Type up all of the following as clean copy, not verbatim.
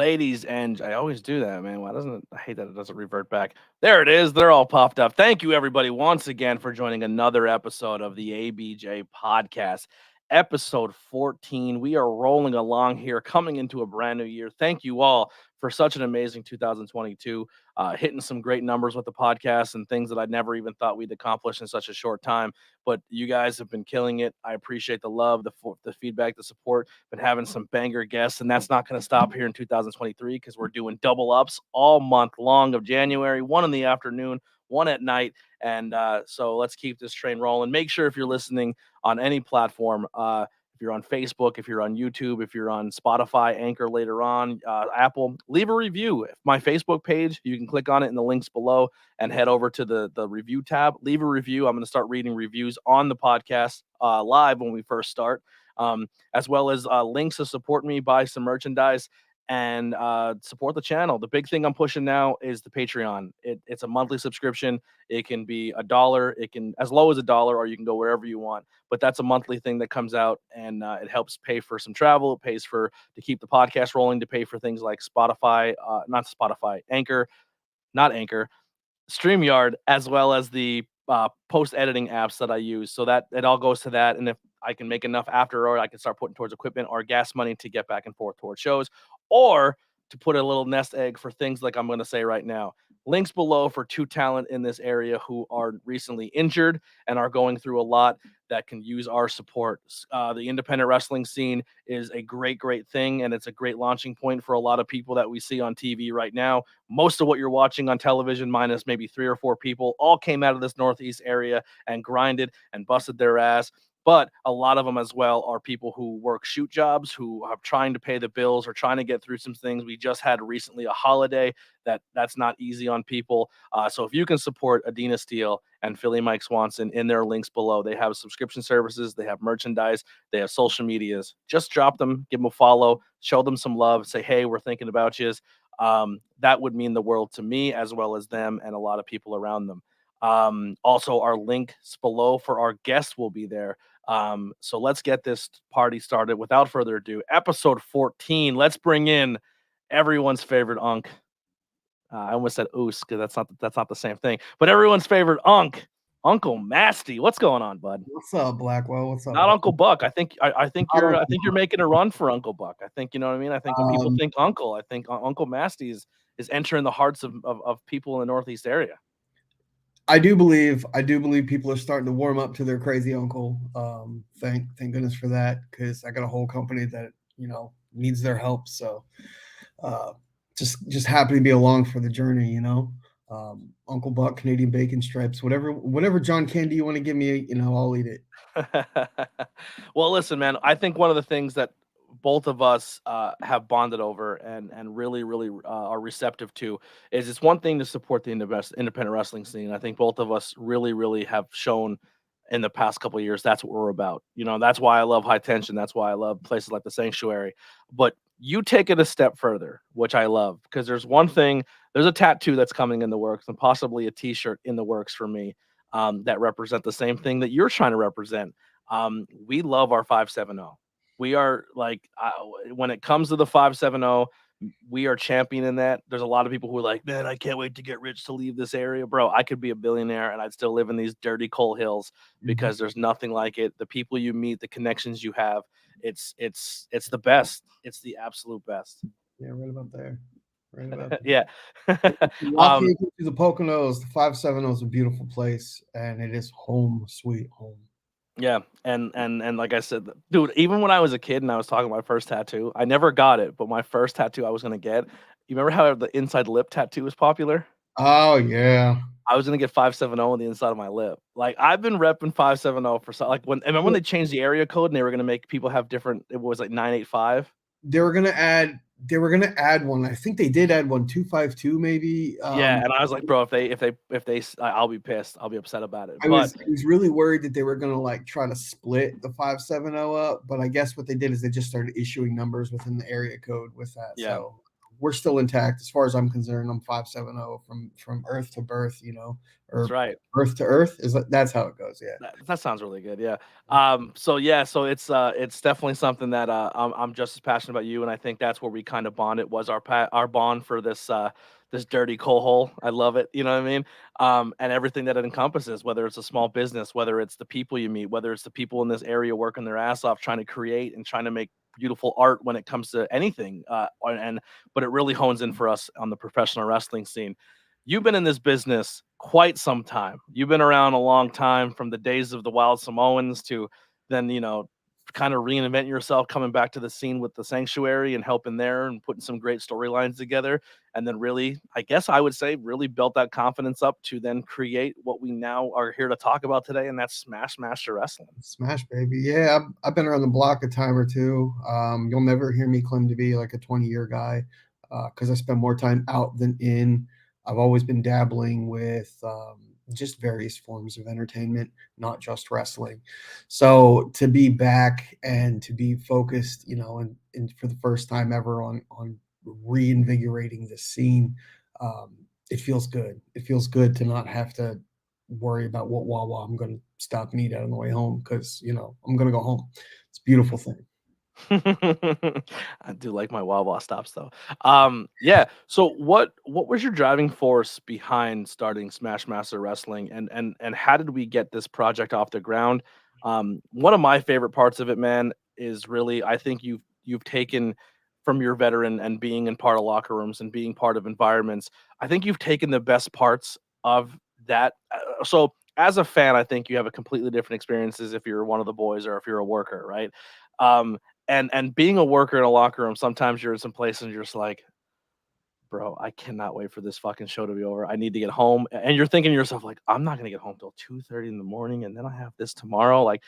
Ladies and I always do that, man. Why doesn't it? I hate that it doesn't revert back. There it is. They're all popped up. Thank you, everybody, once again for joining another episode of the ABJ Podcast, episode 14. We are rolling along here, coming into a brand new year. Thank you all for such an amazing 2022, hitting some great numbers with the podcast and things that I never even thought we'd accomplish in such a short time. But you guys have been killing it. I appreciate the love, the feedback, the support. Been having some banger guests, and that's not going to stop here in 2023 because we're doing double ups all month long of January, one in the afternoon, one at night. And so let's keep this train rolling. Make sure if you're listening on any platform, if you're on Facebook, if you're on YouTube, if you're on Spotify, Anchor later on, Apple, leave a review. My Facebook page, you can click on it in the links below and head over to the review tab. Leave a review. I'm going to start reading reviews on the podcast live when we first start, as well as links to support me, buy some merchandise, and support the channel. The big thing I'm pushing now is the Patreon. It's a monthly subscription. It can be $1. It can as low as $1, or you can go wherever you want. But that's a monthly thing that comes out, and it helps pay for some travel. It pays to keep the podcast rolling, to pay for things like Anchor, not Anchor, StreamYard, as well as the post editing apps that I use. So that it all goes to that. And if I can make enough after, or I can start putting towards equipment or gas money to get back and forth towards shows, or to put a little nest egg for things like I'm going to say right now. Links below for two talent in this area who are recently injured and are going through a lot that can use our support. The independent wrestling scene is a great thing, and it's a great launching point for a lot of people that we see on TV right now. Most of what you're watching on television, minus maybe 3 or 4 people, all came out of this Northeast area and grinded and busted their ass. But a lot of them as well are people who work shoot jobs, who are trying to pay the bills or trying to get through some things. We just had recently a holiday that's not easy on people. So if you can support Adina Steele and Philly Mike Swanson in their links below, they have subscription services, they have merchandise, they have social medias. Just drop them, give them a follow, show them some love, say, hey, we're thinking about you. That would mean the world to me as well as them and a lot of people around them. Also, our links below for our guests will be there. So let's get this party started without further ado. Episode 14. Let's bring in everyone's favorite Unk. I almost said Oos because that's not the same thing. But everyone's favorite Unk, Uncle Masty. What's going on, bud? What's up, Blackwell? What's up? Not Uncle Buck. I think you're making a run for Uncle Buck. I think, you know what I mean. I think when people think Uncle, I think Uncle Masty is entering the hearts of people in the Northeast area. I do believe people are starting to warm up to their crazy uncle. Thank goodness for that, because I got a whole company that needs their help. So just happy to be along for the journey. Uncle Buck, Canadian bacon stripes, whatever John Candy you want to give me, I'll eat it. Well, listen, man. I think one of the things that both of us have bonded over and really are receptive to is it's one thing to support the independent wrestling scene. I think both of us really have shown in the past couple of years that's what we're about. That's why I love High Tension. That's why I love places like the Sanctuary. But you take it a step further, which I love, because there's a tattoo that's coming in the works and possibly a t-shirt in the works for me that represent the same thing that you're trying to represent. We love our 570. We are when it comes to the 570, we are championing that. There's a lot of people who are like, man, I can't wait to get rich to leave this area. Bro, I could be a billionaire and I'd still live in these dirty coal hills because there's nothing like it. The people you meet, the connections you have, it's the best. It's the absolute best. Yeah, right about there. Right about there. Yeah. Walking into the Poconos, the 570 is a beautiful place, and it is home, sweet home. Yeah, and like I said, dude, even when I was a kid and I was talking about my first tattoo, I never got it, but my first tattoo I was gonna get, you remember how the inside lip tattoo was popular? Oh yeah. I was gonna get 570 on the inside of my lip. Like, I've been repping 570 for remember when they changed the area code and they were gonna make people have different, it was like 985? They were gonna add one. I think they did add one, 252 maybe. Yeah, and I was like, bro, if they, I'll be pissed. I'll be upset about it. I was really worried that they were gonna try to split the 570 up, but I guess what they did is they just started issuing numbers within the area code with that. Yeah. So we're still intact as far as I'm concerned. I'm 570 from earth to birth, That's or right. earth to earth. That's how it goes. Yeah. That sounds really good. Yeah. So it's definitely something that I'm just as passionate about you, and I think that's where we kind of bonded was our bond for this dirty coal hole. I love it. You know what I mean? And everything that it encompasses, whether it's a small business, whether it's the people you meet, whether it's the people in this area working their ass off trying to create and trying to make beautiful art when it comes to anything. But it really hones in for us on the professional wrestling scene. You've been in this business quite some time. You've been around a long time from the days of the Wild Samoans to then, kind of reinvent yourself coming back to the scene with the Sanctuary and helping there and putting some great storylines together. And then really, I guess I would say, really built that confidence up to then create what we now are here to talk about today, and that's Smash Master Wrestling. Smash, baby. Yeah, I've been around the block a time or two. You'll never hear me claim to be like a 20-year guy because I spend more time out than in. I've always been dabbling with just various forms of entertainment, not just wrestling. So to be back and to be focused, and for the first time ever on reinvigorating the scene, it feels good. It feels good to not have to worry about what Wawa I'm going to stop and eat at on the way home because I'm going to go home. It's a beautiful thing. I do like my Wawa stops though. Yeah. So what was your driving force behind starting Smash Master Wrestling, and how did we get this project off the ground? One of my favorite parts of it, man, is really I think you've taken from your veteran and being in part of locker rooms and being part of environments. I think you've taken the best parts of that. So as a fan, I think you have a completely different experiences if you're one of the boys or if you're a worker, right? Um, and being a worker in a locker room, sometimes you're in some place and you're just like, bro, I cannot wait for this fucking show to be over. I need to get home. And you're thinking to yourself, like, I'm not gonna get home till 2:30 in the morning, and then I have this tomorrow. Like,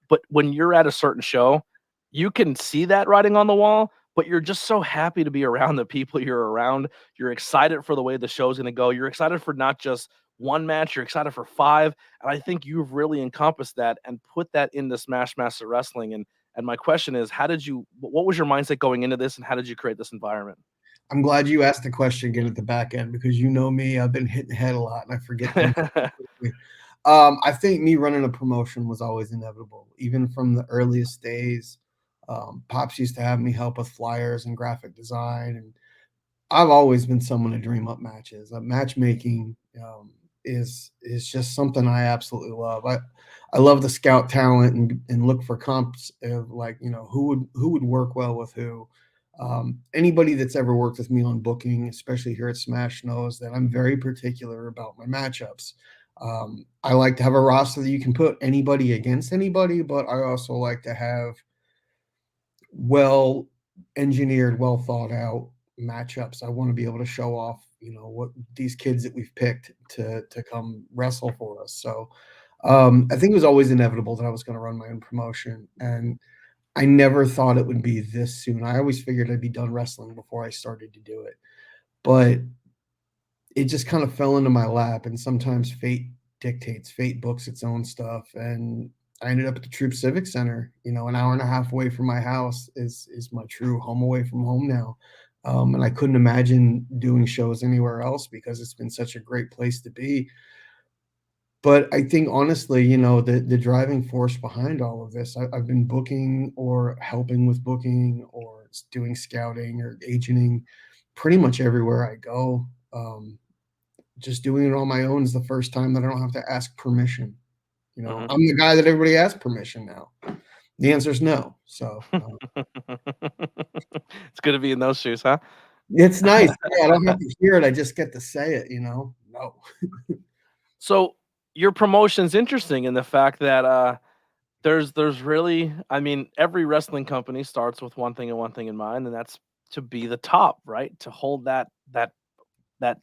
but when you're at a certain show, you can see that writing on the wall, but you're just so happy to be around the people you're around. You're excited for the way the show's gonna go. You're excited for not just one match, you're excited for five. And I think you've really encompassed that and put that into Smash Master Wrestling. And my question is, what was your mindset going into this, and how did you create this environment? I'm glad you asked the question again at the back end because you know me, I've been hitting the head a lot and I forget things quickly. I think me running a promotion was always inevitable, even from the earliest days. Pops used to have me help with flyers and graphic design, and I've always been someone to dream up matches. Matchmaking is just something I absolutely love. I love the scout talent and look for comps of like who would work well with who. Anybody that's ever worked with me on booking, especially here at Smash, knows that I'm very particular about my matchups. I like to have a roster that you can put anybody against anybody, but I also like to have well engineered, well thought out matchups. I want to be able to show off, what these kids that we've picked to come wrestle for us. So I think it was always inevitable that I was going to run my own promotion, and I never thought it would be this soon. I always figured I'd be done wrestling before I started to do it, but it just kind of fell into my lap. And sometimes fate dictates, fate books its own stuff, and I ended up at the Troop Civic Center, an hour and a half away from my house is my true home away from home now. And I couldn't imagine doing shows anywhere else because it's been such a great place to be. But I think honestly, the driving force behind all of this, I've been booking or helping with booking or doing scouting or agenting pretty much everywhere I go. Just doing it on my own is the first time that I don't have to ask permission. Mhm. I'm the guy that everybody asks permission now. The answer is no. So It's good to be in those shoes, huh? it's nice. Yeah, I don't have to hear it. I just get to say it. No. So your promotion's interesting in the fact that there's really, I mean, every wrestling company starts with one thing and one thing in mind, and that's to be the top, right? To hold that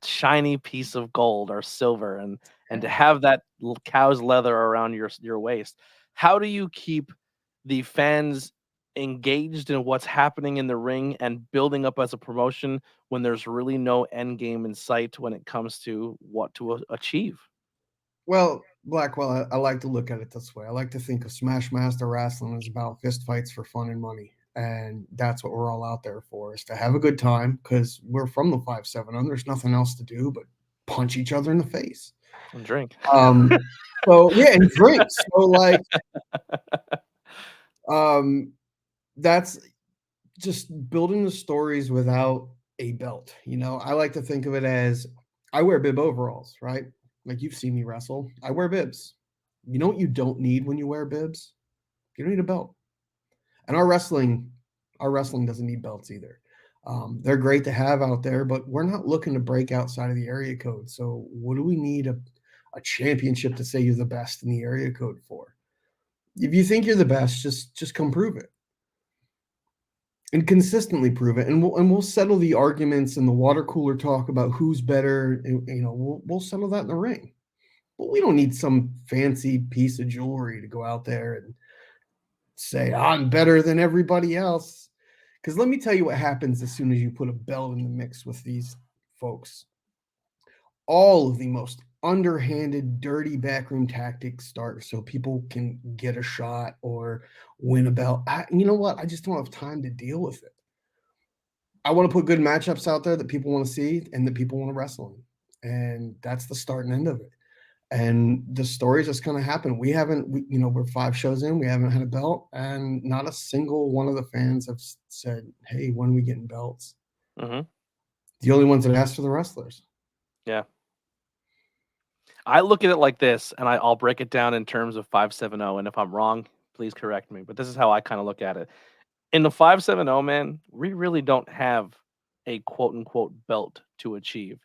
shiny piece of gold or silver, and to have that cow's leather around your waist. How do you keep the fans engaged in what's happening in the ring and building up as a promotion when there's really no end game in sight when it comes to what to achieve? Well, Blackwell, I like to look at it this way. I like to think of Smash Master Wrestling as about fist fights for fun and money. And that's what we're all out there for, is to have a good time, because we're from the 5-7, and there's nothing else to do but punch each other in the face. And drink. So yeah, and drink. So like, that's just building the stories without a belt. I like to think of it as, I wear bib overalls, right? Like, you've seen me wrestle. I wear bibs. You know what you don't need when you wear bibs? You don't need a belt. And our wrestling doesn't need belts either. They're great to have out there, but we're not looking to break outside of the area code. So what do we need a championship to say you're the best in the area code for? If you think you're the best, just come prove it. And consistently prove it, and we'll settle the arguments and the water cooler talk about who's better. We'll settle that in the ring. But we don't need some fancy piece of jewelry to go out there and say I'm better than everybody else. Because let me tell you what happens as soon as you put a belt in the mix with these folks. All of the most underhanded, dirty backroom tactics start, so people can get a shot or win a belt. You know what? I just don't have time to deal with it. I want to put good matchups out there that people want to see and that people want to wrestle in. And that's the start and end of it. And the stories just kind of happen. We're 5 shows in, we haven't had a belt, and not a single one of the fans have said, hey, when are we getting belts? Mm-hmm. The only ones that asked for the wrestlers. Yeah. I look at it like this, and I'll break it down in terms of 5-7-0. And if I'm wrong, please correct me. But this is how I kind of look at it. In the 5-7-0, man, we really don't have a quote unquote belt to achieve.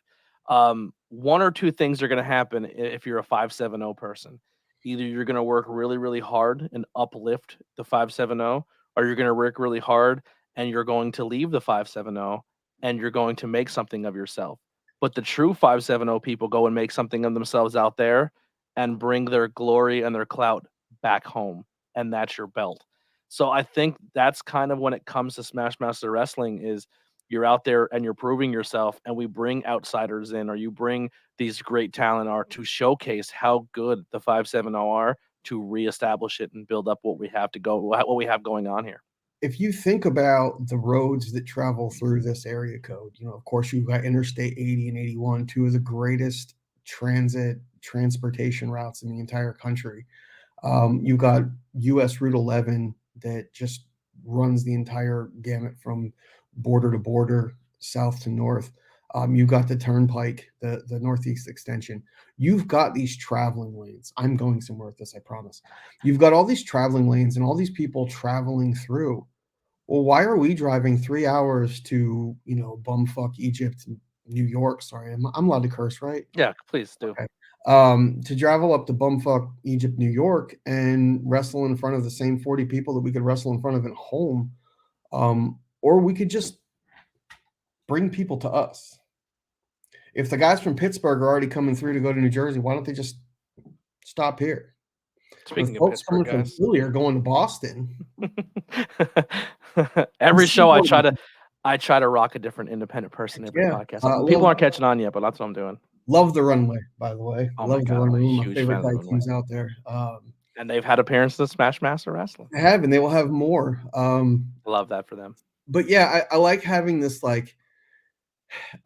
One or two things are going to happen if you're a 5-7-0 person. Either you're going to work really, really hard and uplift the 5-7-0, or you're going to work really hard and you're going to leave the 5-7-0 and you're going to make something of yourself. But the true 5-7-0 people go and make something of themselves out there and bring their glory and their clout back home. And that's your belt. So I think that's kind of when it comes to Smash Master Wrestling is you're out there and you're proving yourself, and we bring outsiders in, or you bring these great talent are to showcase how good the 5-7-0 are, to reestablish it and build up what we have going on here. If you think about the roads that travel through this area code, of course, you've got Interstate 80 and 81, two of the greatest transportation routes in the entire country. You've got US Route 11 that just runs the entire gamut from border to border, south to north. You've got the Turnpike, the Northeast Extension. You've got these traveling lanes. I'm going somewhere with this, I promise. You've got all these traveling lanes and all these people traveling through. Well, why are we driving 3 hours to, bumfuck Egypt, New York? Sorry, I'm allowed to curse, right? Yeah, please do. Okay. To travel up to bumfuck Egypt, New York, and wrestle in front of the same 40 people that we could wrestle in front of at home. Or we could just bring people to us. If the guys from Pittsburgh are already coming through to go to New Jersey, why don't they just stop here? Speaking of folks Pittsburgh, coming guys, from Philly are going to Boston. Every show I try to rock a different independent person every podcast. People aren't catching on yet, but that's what I'm doing. Love the runway, by the way. Oh love my God, the runway. I'm a One of my huge favorite fan of the tag teams out there. And they've had appearances in Smash Master Wrestling. They have, and they will have more. Love that for them. But yeah, I like having this, like,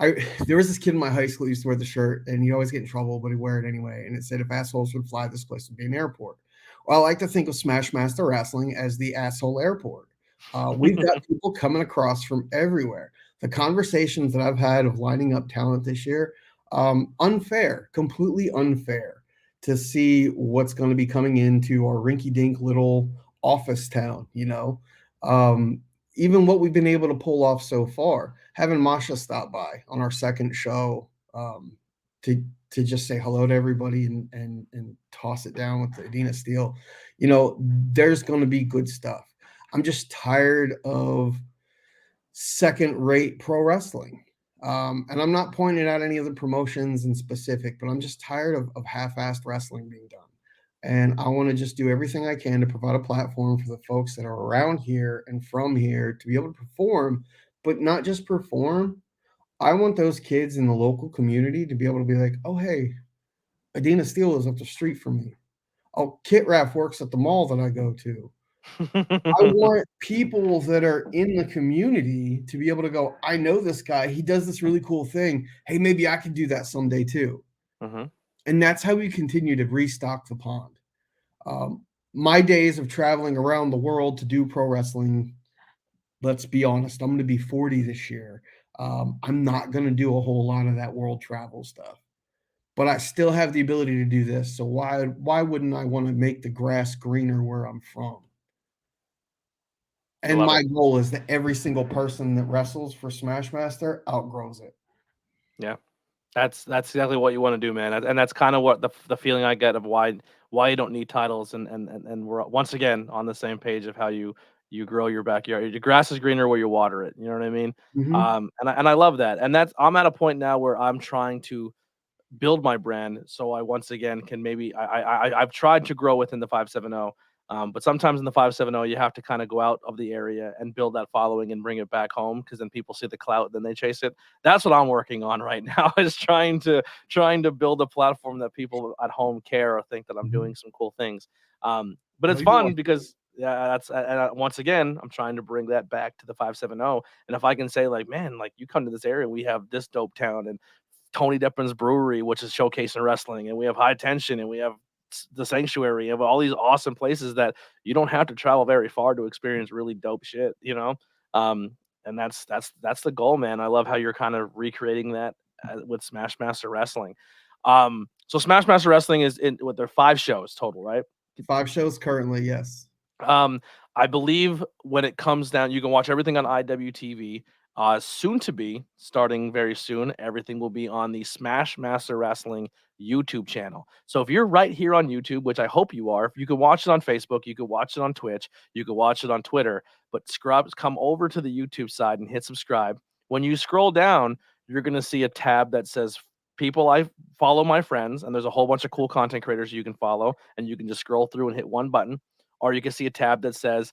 there was this kid in my high school who used to wear the shirt, and he'd always get in trouble, but he'd wear it anyway. And it said, if assholes would fly, this place would be an airport. Well, I like to think of Smash Master Wrestling as the asshole airport. We've got people coming across from everywhere. The conversations that I've had of lining up talent this year, unfair, completely unfair to see what's going to be coming into our rinky-dink little office town, even what we've been able to pull off so far. Having Masha stop by on our second show to just say hello to everybody and toss it down with Adina Steele, there's going to be good stuff. I'm just tired of second-rate pro wrestling. And I'm not pointing out any other promotions in specific, but I'm just tired of half-assed wrestling being done. And I want to just do everything I can to provide a platform for the folks that are around here and from here to be able to perform, but not just perform. I want those kids in the local community to be able to be like, oh, hey, Adina Steele is up the street from me. Oh, Kit Raff works at the mall that I go to. I want people that are in the community to be able to go, I know this guy. He does this really cool thing. Hey, maybe I can do that someday too. Mhm. And that's how we continue to restock the pond. My days of traveling around the world to do pro wrestling, let's be honest, I'm going to be 40 this year. I'm not going to do a whole lot of that world travel stuff, but I still have the ability to do this. So why wouldn't I want to make the grass greener where I'm from? I And love my it. goal is that every single person that wrestles for Smash Master outgrows it. Yeah. That's exactly what you want to do, man, and that's kind of what the feeling I get of why you don't need titles, and we're once again on the same page of how you grow your backyard. Your grass is greener where you water it. You know what I mean? Mhm. And I love that, and that's I'm at a point now where I'm trying to build my brand so I once again can maybe I've tried to grow within the 570. But sometimes in the 570 you have to kind of go out of the area and build that following and bring it back home because then people see the clout, then they chase it. That's what I'm working on right now is trying to build a platform that people at home care or think that I'm Mhm. doing some cool things. But No, it's you are. fun because yeah, that's once again I'm trying to bring that back to the 570. And if I can say like, man, like you come to this area, we have this dope town and Tony Deppin's Brewery, which is showcasing wrestling, and we have High Tension, and we have the Sanctuary, of all these awesome places that you don't have to travel very far to experience really dope shit, you know. Um, and that's the goal, man. I love how you're kind of recreating that with Smash Master Wrestling. So Smash Master Wrestling is in with their 5 shows total, right? 5 shows currently, yes. Um, I believe when it comes down, you can watch everything on IWTV. Soon to be, starting very soon, everything will be on the Smash Master Wrestling YouTube channel. So if you're right here on YouTube, which I hope you are, you can watch it on Facebook, you can watch it on Twitch, you can watch it on Twitter, but scrubs come over to the YouTube side and hit subscribe. When you scroll down, you're gonna see a tab that says people I follow my friends, and there's a whole bunch of cool content creators you can follow, and you can just scroll through and hit one button or you can see a tab that says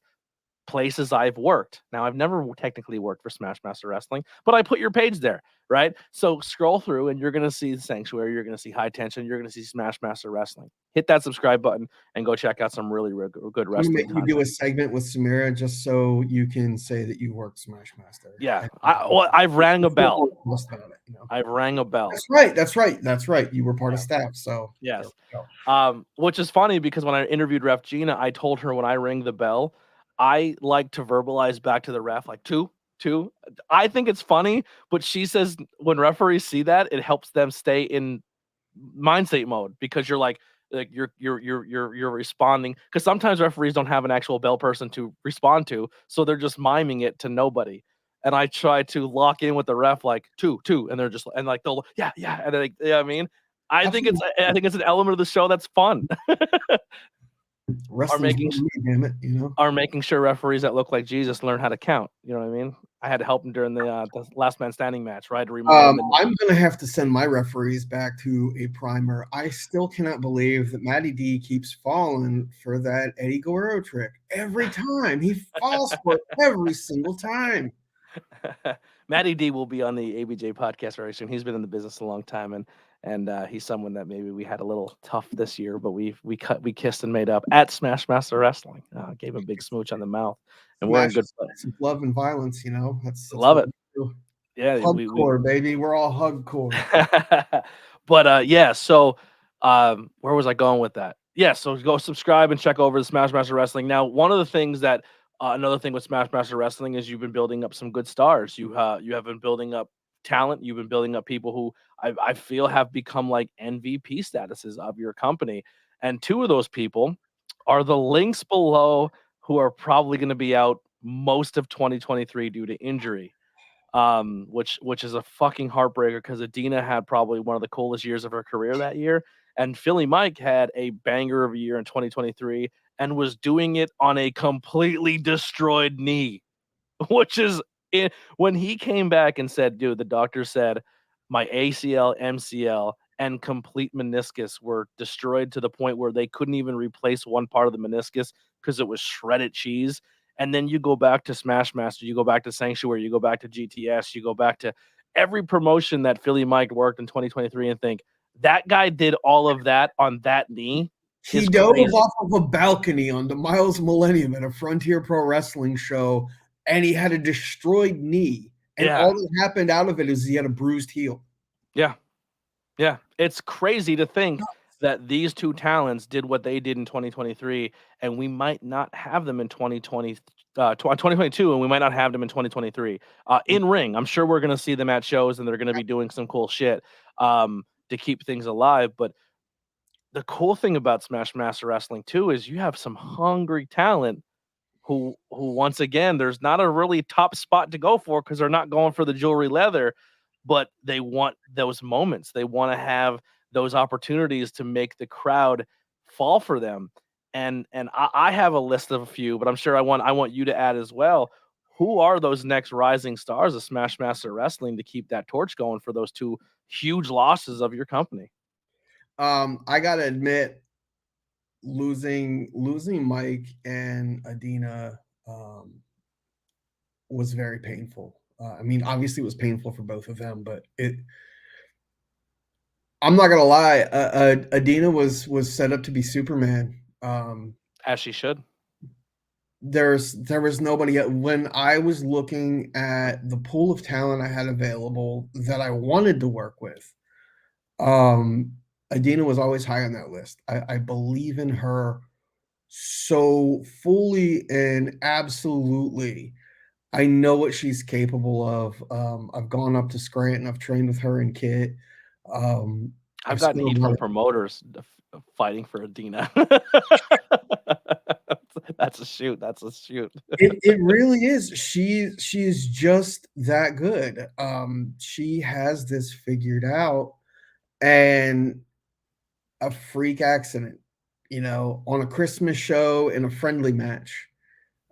places I've worked. Now, I've never technically worked for Smash Master Wrestling, but I put your page there, right? So scroll through and you're going to see Sanctuary, you're going to see High Tension, you're going to see Smash Master Wrestling. Hit that subscribe button and go check out some really, really good I'm gonna wrestling make you do content. a segment with Samira just so you can say that you work Smash Master. Yeah, And I've rang a feel bell. more honest about it, you know? I've rang a bell. That's right, that's right, that's right. You were part of Yeah. staff, so there Yes. we go. Which is funny because when I interviewed Ref Gina, I told her when I ring the bell, I like to verbalize back to the ref like two, two. I think it's funny, but she says when referees see that, it helps them stay in mind state mode because you're responding because sometimes referees don't have an actual bell person to respond to, so they're just miming it to nobody. And I try to lock in with the ref like two, two, and they're just and like they'll yeah, yeah, and like yeah, I mean, Absolutely. I think it's an element of the show that's fun. are Wrestling's making not me, damn it, you know? are making sure referees that look like Jesus learn how to count. You know what I mean? I had to help him during the last man standing match, right? To remind him that I'm gonna have to send my referees back to a primer. I still cannot believe that Matty D keeps falling for that Eddie Guerrero trick every time. He falls for it every single time. Matty D will be on the ABJ podcast very soon. He's been in the business a long time, and he's someone that maybe we had a little tough this year, but we kissed and made up at Smash Master Wrestling. Gave him a big smooch on the mouth, and we're in Smash good is play. it's love and violence, you know? That's Love what it. we do. Yeah, we Hugcore, baby. We're all hugcore. But, yeah, so, where was I going with that? Yeah, so go subscribe and check over the Smash Master Wrestling. Now, one of the things that another thing with Smash Master Wrestling is you've been building up some good stars. You have been building up talent. You've been building up people who I feel have become like MVP statuses of your company. And 2 of those people are the links below who are probably gonna be out most of 2023 due to injury, which is a fucking heartbreaker because Adina had probably one of the coolest years of her career that year, and Philly Mike had a banger of a year in 2023 and was doing it on a completely destroyed knee, which is when he came back and said, "Dude, the doctor said my ACL, MCL, and complete meniscus were destroyed to the point where they couldn't even replace one part of the meniscus because it was shredded cheese." And then you go back to Smash Master, you go back to Sanctuary, you go back to GTS, you go back to every promotion that Philly Mike worked in 2023 and think that guy did all of that on that knee. He is dove crazy. off of a balcony on the Miles Millennium at a Frontier Pro Wrestling show, and he had a destroyed knee. And Yeah. all that happened out of it is he had a bruised heel. Yeah. Yeah. It's crazy to think that these two talents did what they did in 2023, and we might not have them in 2022, and we might not have them in 2023. In ring, I'm sure we're going to see them at shows, and they're going to be doing some cool shit to keep things alive. But the cool thing about Smash Master Wrestling too is you have some hungry talent who once again there's not a really top spot to go for because they're not going for the jewelry leather, but they want those moments. They want to have those opportunities to make the crowd fall for them. And I have a list of a few, but I'm sure I want you to add as well. Who are those next rising stars of Smash Master Wrestling to keep that torch going for those two huge losses of your company? I gotta admit, losing Mike and Adina was very painful. I mean, obviously, it was painful for both of them, but I'm not gonna lie. Adina was set up to be Superman. As she should. There was nobody when I was looking at the pool of talent I had available that I wanted to work with. Um, Adina was always high on that list. I believe in her so fully and absolutely. I know what she's capable of. I've gone up to Scranton. I've trained with her and Kit. I've I've gotten seen a heat lot from of promoters fighting for Adina. That's a shoot. That's a shoot. it really is. She's just that good. She has this figured out, and a freak accident, on a Christmas show in a friendly match.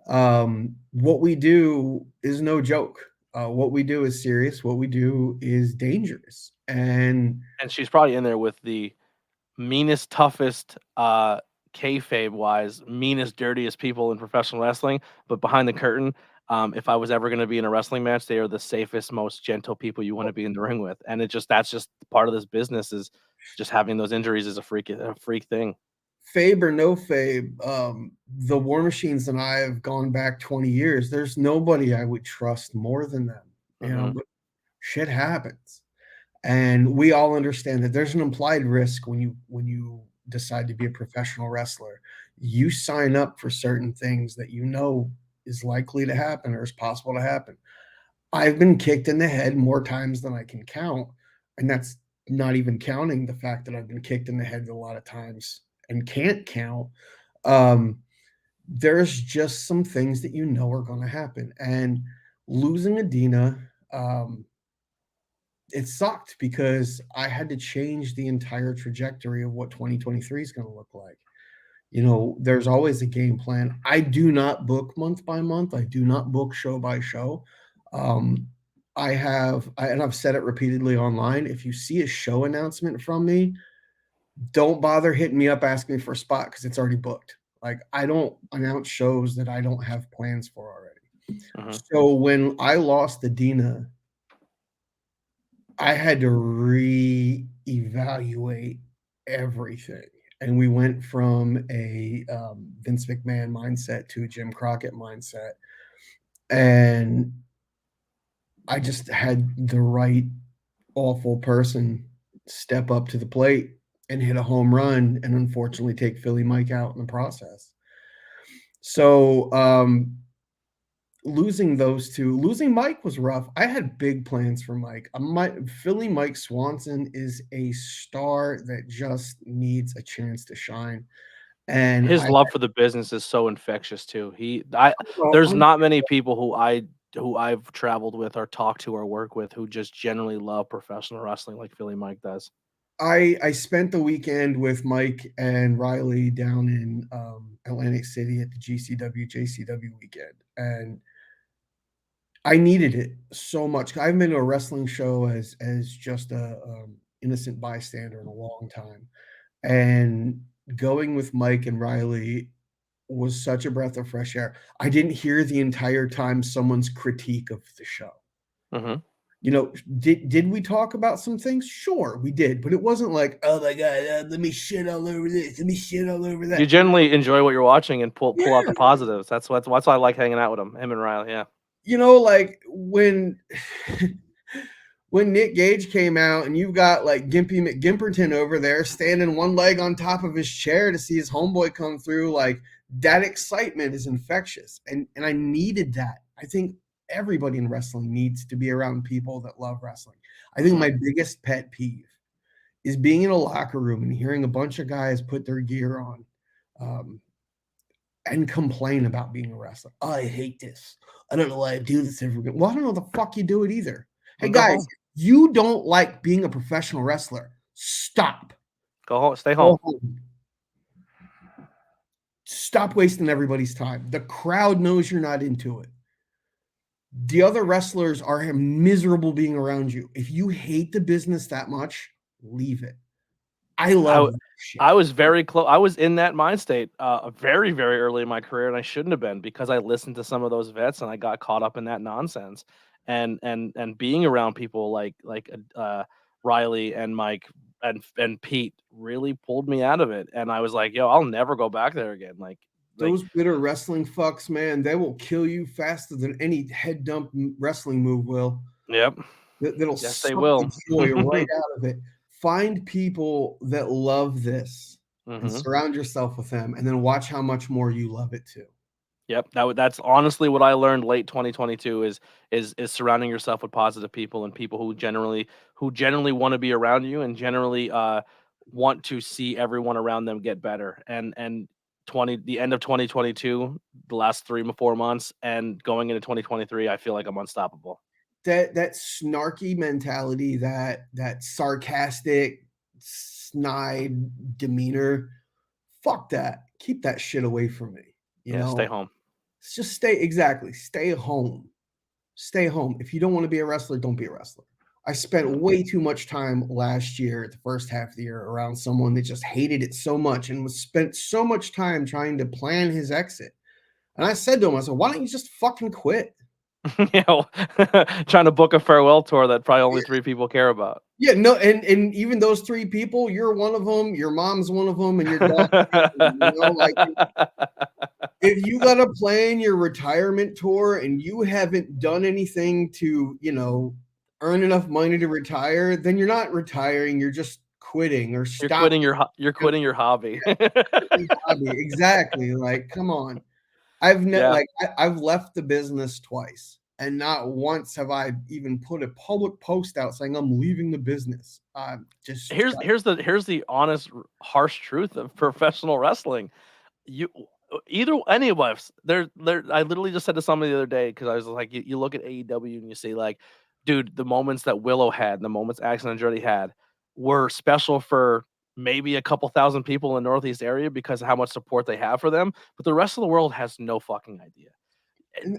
What we do is no joke. What we do is serious. What we do is dangerous. And And she's probably in there with the meanest, toughest, kayfabe wise, meanest, dirtiest people in professional wrestling. But behind the curtain, if I was ever going to be in a wrestling match, they are the safest, most gentle people you want to be in the ring with. And that's just part of this business is just having those injuries is a freak thing. Fabe or no Fabe, the War Machines and I have gone back 20 years. There's nobody I would trust more than them, Hmm. but shit happens. And we all understand that there's an implied risk when you decide to be a professional wrestler. You sign up for certain things that is likely to happen or is possible to happen. I've been kicked in the head more times than I can count, and that's not even counting the fact that I've been kicked in the head a lot of times and can't count. Um, there's just some things that are going to happen, and losing Adina, it sucked because I had to change the entire trajectory of what 2023 is going to look like. There's always a game plan. I do not book month by month. I do not book show by show. Um, and I've said it repeatedly online. If you see a show announcement from me, don't bother hitting me up asking me for a spot because it's already booked. Like, I don't announce shows that I don't have plans for already. Hmm. So when I lost the Dina, I had to reevaluate everything. And we went from a Vince McMahon mindset to a Jim Crockett mindset. And I just had the right awful person step up to the plate and hit a home run and unfortunately take Philly Mike out in the process. So losing Mike was rough. I had big plans for Mike. Philly Mike Swanson is a star that just needs a chance to shine. And His love for the business is so infectious too. There's I'm not many people who I've traveled with or talked to or work with who just generally love professional wrestling like Philly Mike does. I spent the weekend with Mike and Riley down in Atlantic City at the GCW JCW weekend, and I needed it so much. I've been to a wrestling show as just a innocent bystander in a long time, and going with Mike and Riley was such a breath of fresh air. I didn't hear the entire time someone's critique of the show. Mhm. You know, did we talk about some things? Sure, we did, but it wasn't like, oh my god, let me shit all over this, let me shit all over You that. generally enjoy what you're watching and pull out the Yeah, positives. That's why I like hanging out with him and Riley. Yeah. you know, like when when Nick Gage came out and you've got like Gimpy McGimperton over there standing one leg on top of his chair to see his homeboy come through, like that excitement is infectious. And I needed that. I think everybody in wrestling needs to be around people that love wrestling. I think my biggest pet peeve is being in a locker room and hearing a bunch of guys put their gear on and complain about being a wrestler. Oh, I hate this. I don't know why I do this every Well, I don't know the fuck you do it either. Hey, Well, go guys, home. you don't like being a professional wrestler. Stop. Go home. Stay Go home. home. Stop wasting everybody's time. The crowd knows you're not into it. The other wrestlers are miserable being around you. If you hate the business that much, leave it. I love that shit. I was very close. I was in that mind state very, very early in my career, and I shouldn't have been because I listened to some of those vets and I got caught up in that nonsense. And being around people like Riley and Mike and Pete really pulled me out of it. And I was like, yo, I'll never go back there again. Like Those bitter wrestling fucks, man, they will kill you faster than any head dump wrestling move will. Yep. That'll Yes, they suck will. the joy right out of it. Find people that love this and surround yourself with them, and then watch how much more you love it too. Yep, that's honestly what I learned late 2022 is surrounding yourself with positive people and people who generally want to be around you and generally want to see everyone around them get better. And the end of 2022, the last 3 4 months, and going into 2023, I feel like I'm unstoppable. That snarky mentality, that sarcastic, snide demeanor, fuck that. Keep that shit away from me. You know, Stay home. just stay home. Stay home. If you don't want to be a wrestler, don't be a wrestler. I spent way too much time last year, the first half of the year, around someone that just hated it so much and was spent so much time trying to plan his exit. And I said to him, I said, why don't you just fucking quit? Trying to book a farewell tour that probably only 3 people care about. Yeah, no, and even those 3 people, you're one of them, your mom's one of them, and your dad, you know, like if you got to plan your retirement tour and you haven't done anything to, you know, earn enough money to retire, then you're not retiring, you're just quitting or stopping. You're quitting your hobby. Hobby. Exactly. Like, come on. I've left the business twice, and not once have I even put a public post out saying I'm leaving the business. Just Here's the honest, harsh truth of professional wrestling. You any of us, I literally just said to somebody the other day because I was like, you look at AEW and you see like, dude, the moments that Willow had, the moments Axe and Andretti had, were special for maybe a couple thousand people in the Northeast area because of how much support they have for them. But the rest of the world has no fucking idea.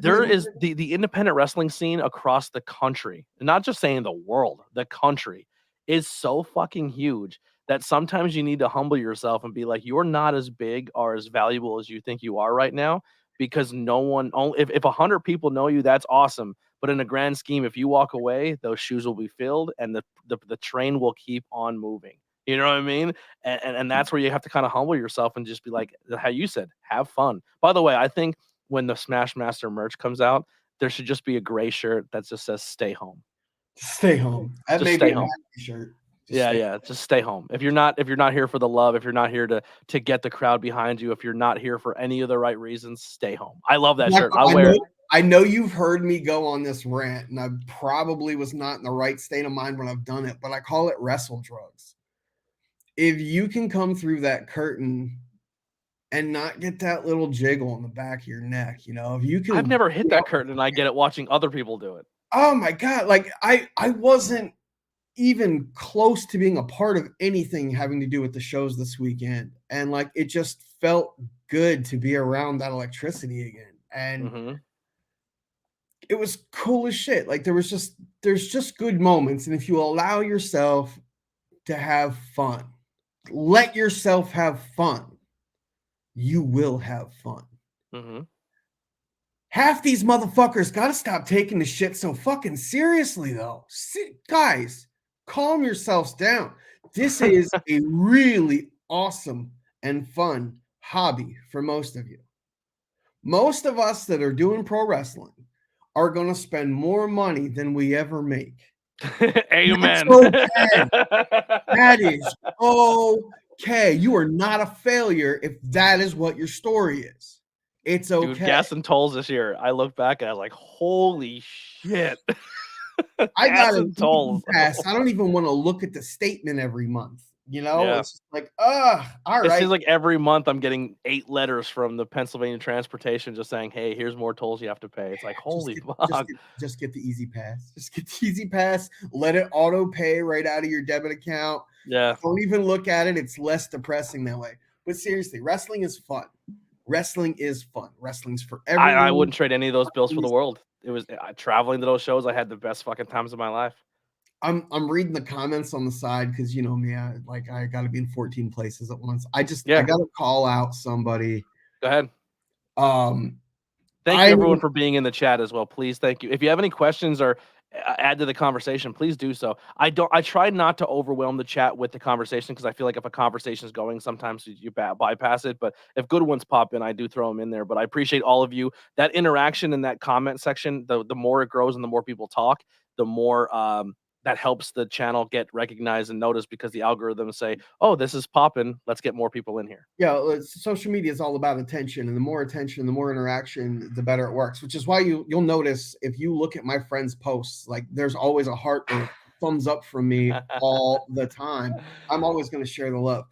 There is the independent wrestling scene across the country, not just saying the world, the country is so fucking huge that sometimes you need to humble yourself and be like, you're not as big or as valuable as you think you are right now, because no one, if 100 people know you, that's awesome. But in the grand scheme, if you walk away, those shoes will be filled and the train will keep on moving. You know what I mean? And that's where you have to kind of humble yourself and just be like, how you said, have fun. By the way, I think when the Smash Master merch comes out, there should just be a gray shirt that just says "Stay home." stay home. That may be a shirt. Just stay home. If you're not here for the love, if you're not here to get the crowd behind you, if you're not here for any of the right reasons, stay home. I love that shirt. I'll wear it. I know you've heard me go on this rant, and I probably was not in the right state of mind when I've done it, but I call it wrestle drugs. If you can come through that curtain and not get that little jiggle in the back of your neck, you know, if you can. I've never hit that curtain, and I get it watching other people do it. Oh my God. Like I wasn't even close to being a part of anything having to do with the shows this weekend. And like, it just felt good to be around that electricity again. And it was cool as shit. Like there's just good moments. And if you allow yourself to have fun, let yourself have fun, you will have fun. half these motherfuckers got to stop taking the shit so fucking seriously, though. Guys, calm yourselves down. This is a really awesome and fun hobby for most of you. Most of us that are doing pro wrestling are going to spend more money than we ever make. Amen. That's okay. That is okay. You are not a failure if that is what your story is. It's okay. Dude, gas and tolls this year. I look back and I was like, holy shit. I got Gas an and tolls. pass. I don't even want to look at the statement every month. You know, Yeah. it's just like, all It right. seems like every month I'm getting 8 letters from the Pennsylvania Transportation just saying, hey, here's more tolls you have to pay. It's like, holy fuck. Just get the easy pass. Just get the easy pass. Let it auto pay right out of your debit account. Yeah. Don't even look at it. It's less depressing that way. But seriously, wrestling is fun. Wrestling is fun. Wrestling's for everyone. I wouldn't trade any of those bills for the world. It was traveling to those shows. I had the best fucking times of my life. I'm reading the comments on the side because you know me, I got to be in 14 places at once. I got to call out somebody. Go ahead. Thank you everyone for being in the chat as well. Please, thank you. If you have any questions or add to the conversation, please do so. I try not to overwhelm the chat with the conversation because I feel like if a conversation is going, sometimes you bypass it. But if good ones pop in, I do throw them in there. But I appreciate all of you. That interaction in that comment section, the more it grows and the more people talk, the more that helps the channel get recognized and noticed because the algorithms say, oh, this is popping. Let's get more people in here. Yeah, social media is all about attention, and the more attention, the more interaction, the better it works, which is why you'll notice if you look at my friends' posts, like there's always a heart or thumbs up from me all the time. I'm always going to share the love.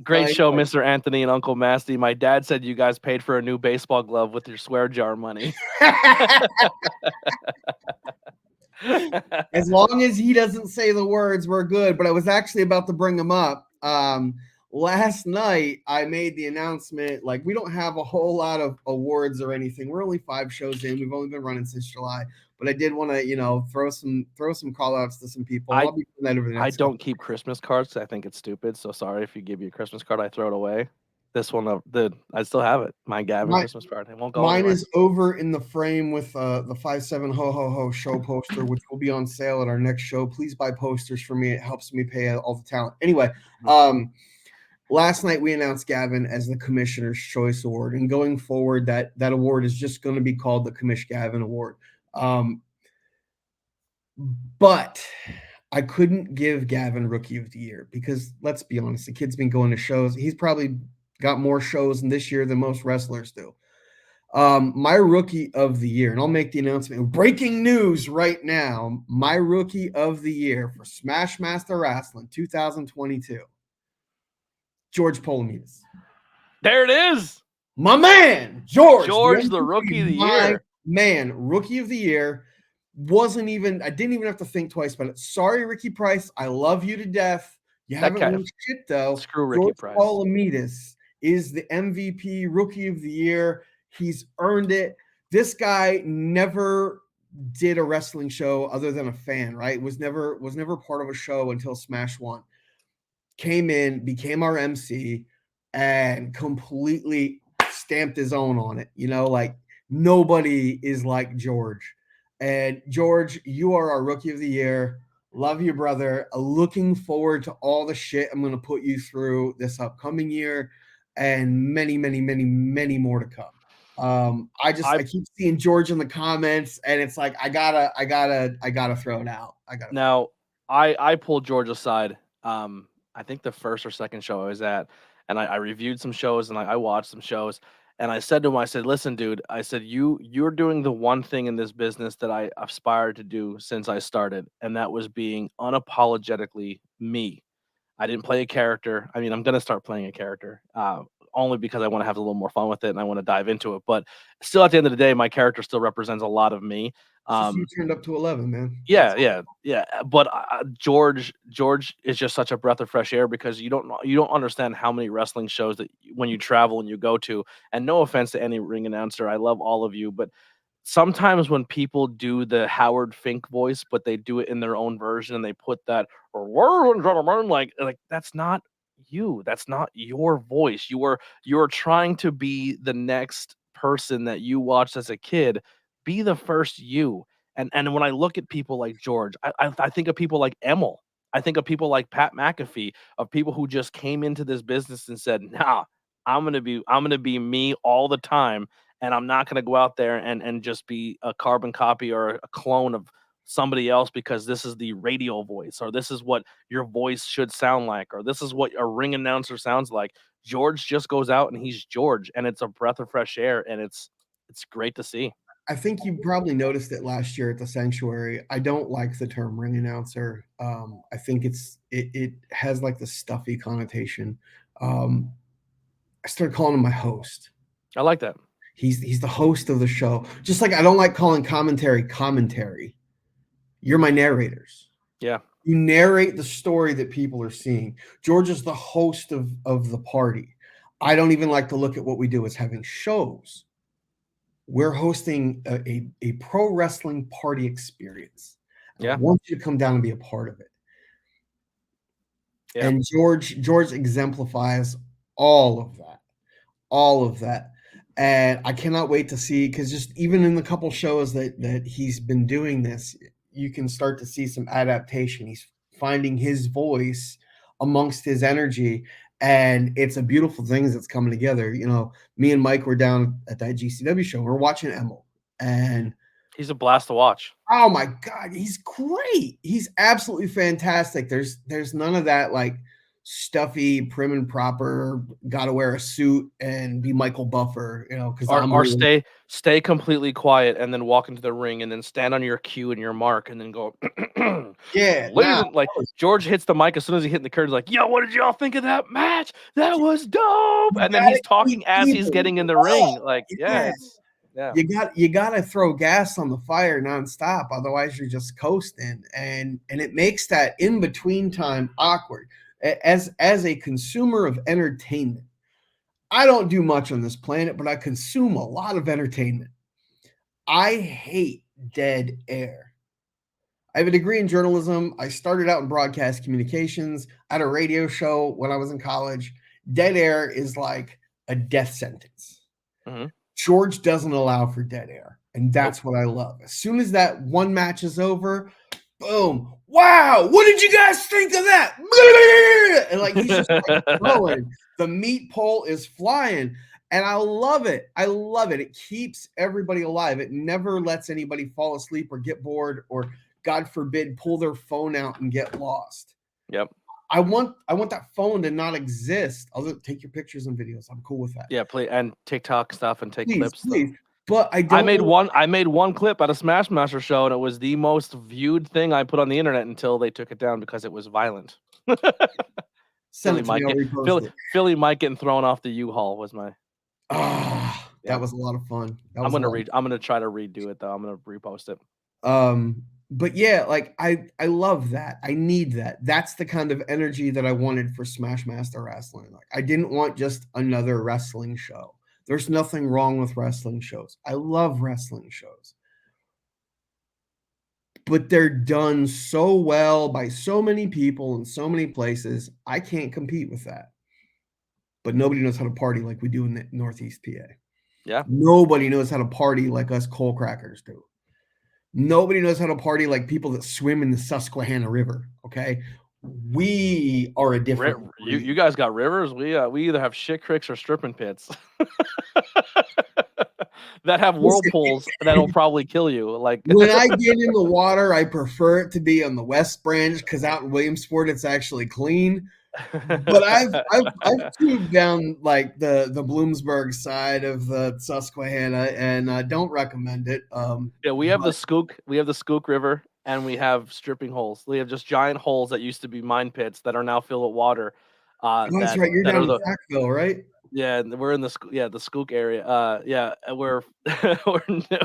Great show, Mr. Anthony and Uncle Masty. My dad said you guys paid for a new baseball glove with your swear jar money. As long as he doesn't say the words, we're good. But I was actually about to bring them up. Last night, I made the announcement, like, we don't have a whole lot of awards or anything. We're only 5 shows in. We've only been running since July. But I did want to, throw some call outs to some people. I don't keep Christmas cards. I think it's stupid. So sorry if you give you a Christmas card, I throw it away. This one, I still have it. My Gavin Christmas card. It won't go Mine anywhere. is over in the frame with the 5-7 ho ho ho show poster, which will be on sale at our next show. Please buy posters for me. It helps me pay all the talent. Anyway, last night we announced Gavin as the Commissioner's Choice Award, and going forward, that award is just going to be called the Commish Gavin Award. But I couldn't give Gavin Rookie of the Year because, let's be honest, the kid's been going to shows. He's probably got more shows in this year than most wrestlers do. My Rookie of the Year, and I'll make the announcement. Breaking news right now. My Rookie of the Year for Smash Master Wrestling 2022. George Polomides. There it is. My man, George. George, the Rookie of the Year. Man, Rookie of the Year. I didn't even have to think twice about it. Sorry, Ricky Price. I love you to death. You haven't won shit, though. Screw Ricky Price. Polomides is the MVP Rookie of the Year. He's earned it. This guy never did a wrestling show other than a fan, right? Was never part of a show until Smash 1. Came in, became our MC, and completely stamped his own on it. Like nobody is like George. And George, you are our Rookie of the Year. Love you, brother. Looking forward to all the shit I'm going to put you through this upcoming year and many, many, many, many more to come. I keep seeing George in the comments, and it's like I gotta throw it out. I pulled George aside. I think the first or second show I was at, and I reviewed some shows and I watched some shows. And I said to him, I said, listen, dude, I said, you're doing the one thing in this business that I aspired to do since I started. And that was being unapologetically me. I didn't play a character. I mean, I'm going to start playing a character only because I want to have a little more fun with it and I want to dive into it. But still, at the end of the day, my character still represents a lot see you turned up to 11, man. Yeah. But George is just such a breath of fresh air because you don't understand how many wrestling shows that when you travel and you go to, and no offense to any ring announcer, I love all of you, but sometimes when people do the Howard Fink voice, but they do it in their own version and they put that, ladies and gentlemen, like that's not you. That's not your voice. You're trying to be the next person that you watched as a kid, be the first you. And when I look at people like George, I think of people like Emil. I think of people like Pat McAfee, of people who just came into this business and said, "Nah, I'm gonna be me all the time, and I'm not gonna go out there and just be a carbon copy or a clone of somebody else because this is the radio voice, or this is what your voice should sound like, or this is what a ring announcer sounds like." George just goes out and he's George, and it's a breath of fresh air, and it's great to see. I think you probably noticed it last year at the Sanctuary. I don't like the term ring announcer. I think it has like the stuffy connotation. I started calling him my host. I like that. He's the host of the show. Just like I don't like calling commentary. You're my narrators. Yeah. You narrate the story that people are seeing. George is the host of the party. I don't even like to look at what we do as having shows. We're hosting a pro wrestling party experience. Yeah. I want you to come down and be a part of it. Yeah. And George exemplifies all of that. And I cannot wait to see, because just even in the couple shows that he's been doing this, you can start to see some adaptation. He's finding his voice amongst his energy, and it's a beautiful thing that's coming together. You know, me and Mike were down at that GCW show. We're watching Emil, and he's a blast to watch. Oh my God, he's great. He's absolutely fantastic. There's none of that like stuffy, prim and proper, gotta wear a suit and be Michael Buffer, you know, because Or stay completely quiet and then walk into the ring and then stand on your cue and your mark and then go, like George hits the mic as soon as he hit the curtain, like, "Yo, what did y'all think of that match? That was dope." And then he's talking as he's getting in the ring. Like, yeah. You gotta throw gas on the fire nonstop, otherwise you're just coasting, and it makes that in between time awkward. As a consumer of entertainment, I don't do much on this planet, but I consume a lot of entertainment. I hate dead air. I have a degree in journalism. I started out in broadcast communications. I had a radio show when I was in college. Dead air is like a death sentence. Mm-hmm. George doesn't allow for dead air, and that's what I love. As soon as that one match is over, boom, wow, what did you guys think of that? And like he's just like throwing. The meat pole is flying, and I love it. I love it. It keeps everybody alive. It never lets anybody fall asleep or get bored or, God forbid, pull their phone out and get lost. Yep. I want that phone to not exist. I'll take your pictures and videos. I'm cool with that. Yeah, play and TikTok stuff and take clips. Please. But I made one clip at a Smash Master show, and it was the most viewed thing I put on the internet until they took it down because it was violent. Philly Mike getting thrown off the U-Haul was my. That was a lot of fun. I'm gonna try to redo it though. I'm gonna repost it. But yeah, like I love that. I need that. That's the kind of energy that I wanted for Smash Master Wrestling. Like I didn't want just another wrestling show. There's nothing wrong with wrestling shows. I love wrestling shows. But they're done so well by so many people in so many places. I can't compete with that. But nobody knows how to party like we do in the Northeast PA. Yeah. Nobody knows how to party like us coal crackers do. Nobody knows how to party like people that swim in the Susquehanna River. Okay. We are a different. You guys got rivers. We either have shit creeks or stripping pits that have whirlpools that'll probably kill you. Like when I get in the water, I prefer it to be on the West Branch because out in Williamsport it's actually clean. But I've tubed down like the Bloomsburg side of the Susquehanna, and I don't recommend it. Yeah, we have the Skook River. And we have stripping holes. We have just giant holes that used to be mine pits that are now filled with water. That's right. You're down in Sackville, right? Yeah, we're in the Skook area.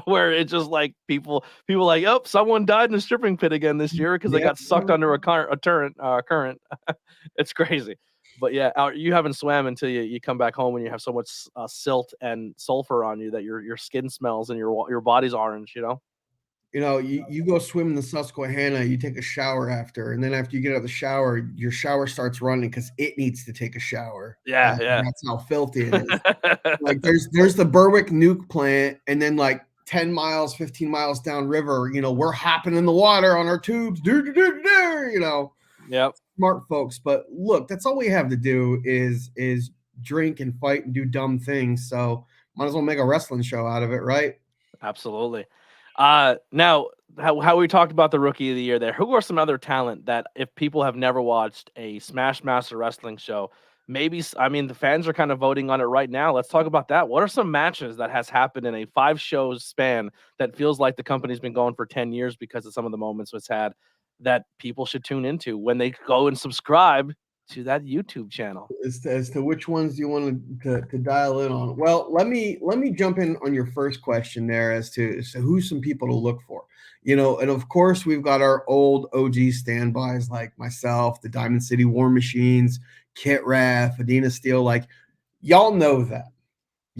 Where it's just like people like, oh, someone died in a stripping pit again this year because they got sucked under a current. It's crazy. But yeah, you haven't swam until you come back home and you have so much silt and sulfur on you that your skin smells and your body's orange. You know. you go swim in the Susquehanna, you take a shower after, and then after you get out of the shower, your shower starts running because it needs to take a shower. Yeah, yeah. That's how filthy it is. Like there's the Berwick nuke plant, and then like 10 miles, 15 miles downriver, we're hopping in the water on our tubes, Yep. Smart folks. But look, that's all we have to do is drink and fight and do dumb things. So might as well make a wrestling show out of it, right? Absolutely. Now, how we talked about the rookie of the year there. Who are some other talent that if people have never watched a Smash Master Wrestling show, maybe the fans are kind of voting on it right now. Let's talk about that. What are some matches that has happened in a 5 shows span that feels like the company's been going for 10 years because of some of the moments it's had that people should tune into when they go and subscribe to that YouTube channel? As to which ones do you want to dial in on? Well, let me jump in on your first question there as to who's some people to look for. And of course we've got our old OG standbys like myself, the Diamond City War Machines, Kit Raff, Adina Steele. Like y'all know that.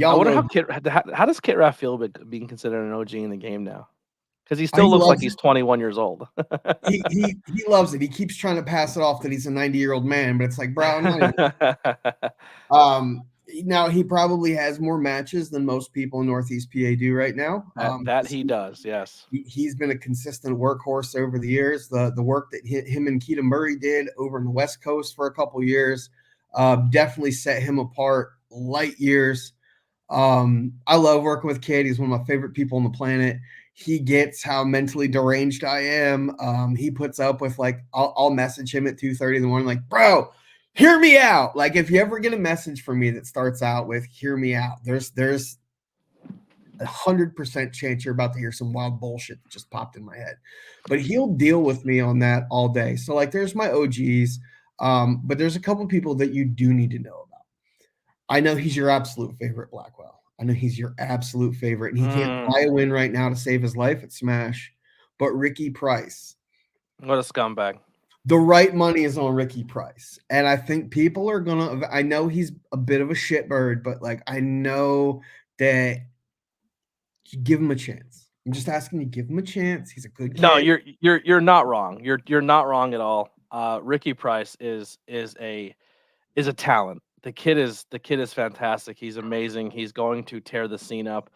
I wonder how does Kit Raff feel about being considered an OG in the game now? Because he still looks like he's 21 years old. he loves it. He keeps trying to pass it off that he's a 90-year-old man, but it's like, bro, now he probably has more matches than most people in Northeast PA do right now. That he does, yes. He's been a consistent workhorse over the years. The work that him and Keita Murray did over in the West Coast for a couple years definitely set him apart light years. I love working with Kid. He's one of my favorite people on the planet. He gets how mentally deranged I am. He puts up with like, I'll message him at 2:30 in the morning, like, bro, hear me out. Like if you ever get a message from me that starts out with hear me out, there's 100% chance you're about to hear some wild bullshit that just popped in my head, but he'll deal with me on that all day. So like, there's my OGs. But there's a couple people that you do need to know about. I know he's your absolute favorite, Blackwell. I know he's your absolute favorite, and he can't buy a win right now to save his life at Smash. But Ricky Price. What a scumbag. The right money is on Ricky Price. And I think people are going to – I know he's a bit of a shitbird, but, like, I know that you give him a chance. I'm just asking you, give him a chance. He's a good kid. No, you're not wrong. You're not wrong at all. Ricky Price is a talent. The kid is fantastic. He's amazing. He's going to tear the scene up.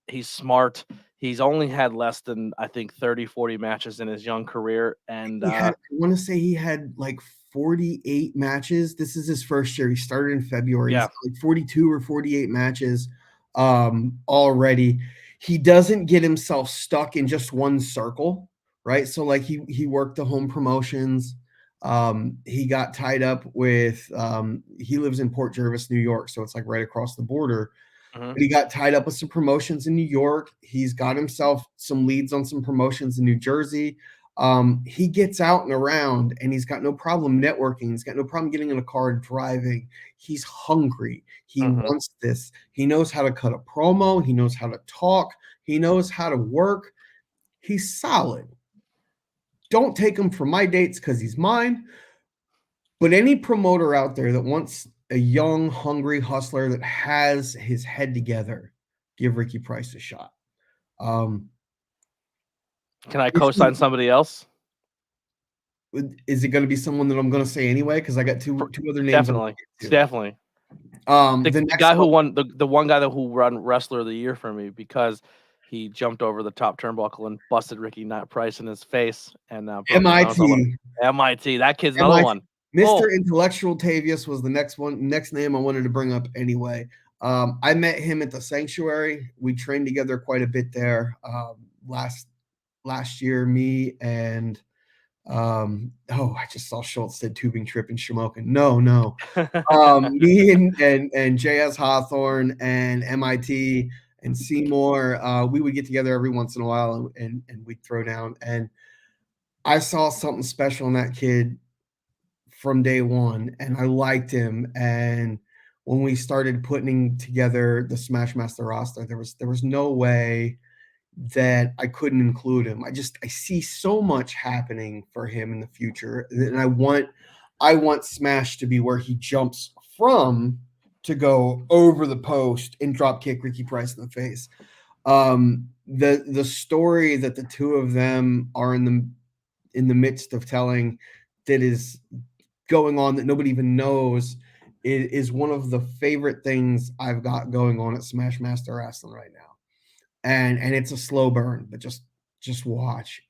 He's smart. He's only had less than, I think, 30, 40 matches in his young career. And I want to say he had like 48 matches. This is his first year. He started in February. Yeah. He's like 42 or 48 matches already. He doesn't get himself stuck in just one circle, right? So like he worked the home promotions. He got tied up with he lives in Port Jervis, New York, so it's like right across the border. But he got tied up with some promotions in New York. He's got himself some leads on some promotions in New Jersey. He gets out and around, and he's got no problem networking. He's got no problem getting in a car and driving. He's hungry. He wants this. He knows how to cut a promo. He knows how to talk. He knows how to work. He's solid. Don't take him for my dates because he's mine. But any promoter out there that wants a young, hungry hustler that has his head together, give Ricky Price a shot. Can I co-sign somebody else? Is it going to be someone that I'm going to say anyway? Because I got two other names. Definitely. The guy who won the one guy who won Wrestler of the Year for me because he jumped over the top turnbuckle and busted Ricky Price in his face. And MIT. That kid's another one. Mr. Intellectual Tavius was the next name I wanted to bring up anyway. I met him at the Sanctuary. We trained together quite a bit there last year. Me and I just saw Schultz said tubing trip in Shamokin. No. Me and J.S. Hawthorne and MIT and Seymour, we would get together every once in a while and we'd throw down. And I saw something special in that kid from day one, and I liked him. And when we started putting together the Smash Master roster, there was no way that I couldn't include him. I see so much happening for him in the future, and I want Smash to be where he jumps from to go over the post and drop kick Ricky Price in the face. The story that the two of them are in the midst of telling that is going on that nobody even knows is one of the favorite things I've got going on at Smash Master Wrestling right now. And it's a slow burn, but just watch.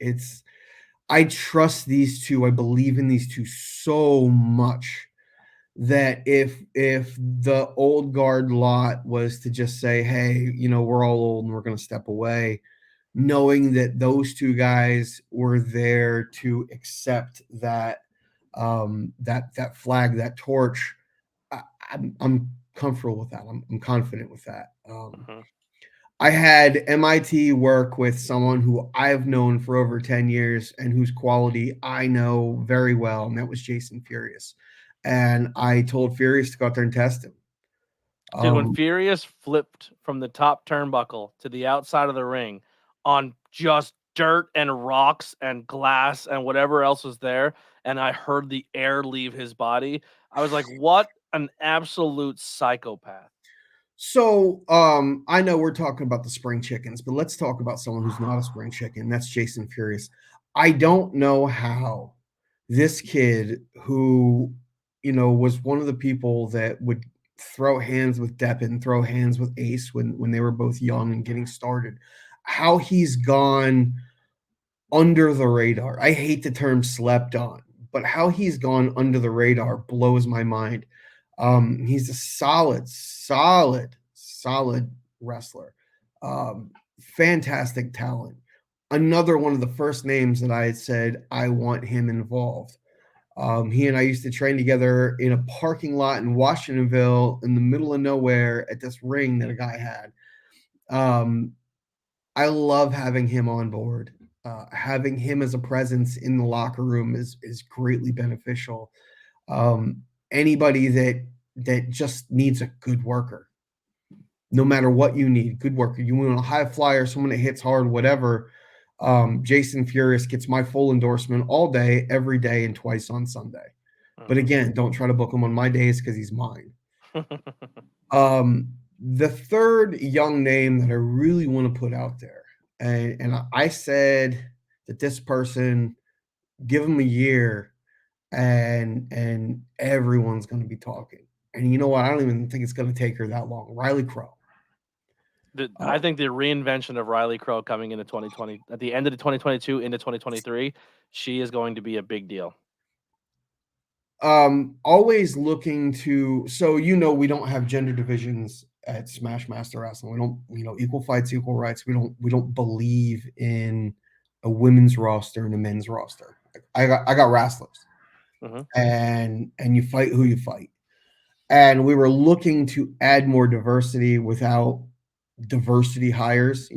I trust these two. I believe in these two so much that if the old guard lot was to just say, hey, we're all old and we're going to step away, knowing that those two guys were there to accept that flag, that torch, I'm comfortable with that. I'm confident with that. Mhm. I had MIT work with someone who I've known for over 10 years and whose quality I know very well, and that was Jason Furious. And I told Furious to go out there and test him. Dude, when Um, Furious flipped from the top turnbuckle to the outside of the ring on just dirt and rocks and glass and whatever else was there, and I heard the air leave his body, I was like, "What an absolute psychopath." I know we're talking about the spring chickens, but let's talk about someone who's not a spring chicken. That's Jason Furious. I don't know how this kid who, was one of the people that would throw hands with Depp and throw hands with Ace when they were both young and getting started, how he's gone under the radar. I hate the term slept on, but how he's gone under the radar blows my mind. He's a solid wrestler. Fantastic talent. Another one of the first names that I had said I want him involved. He and I used to train together in a parking lot in Washingtonville in the middle of nowhere at this ring that a guy had. Um, I love having him on board. Having him as a presence in the locker room is greatly beneficial. Anybody that just needs a good worker, no matter what you need, good worker. You want a high flyer, someone that hits hard, whatever. Jason Furious gets my full endorsement all day, every day, and twice on Sunday. But Mhm. again, don't try to book him on my days because he's mine. The third young name that I really want to put out there, and I said that this person, give him a year, and everyone's going to be talking. And you know what? I don't even think it's going to take her that long. Riley Crow. I Uh, think the reinvention of Riley Crow coming into 2020 at the end of the 2022 into 2023, she is going to be a big deal. Always looking to. So we don't have gender divisions at Smash Master Wrestling. We don't, equal fights, equal rights. We don't believe in a women's roster and a men's roster. I got wrestlers, Mhm. and you fight who you fight. And we were looking to add more diversity without diversity hires.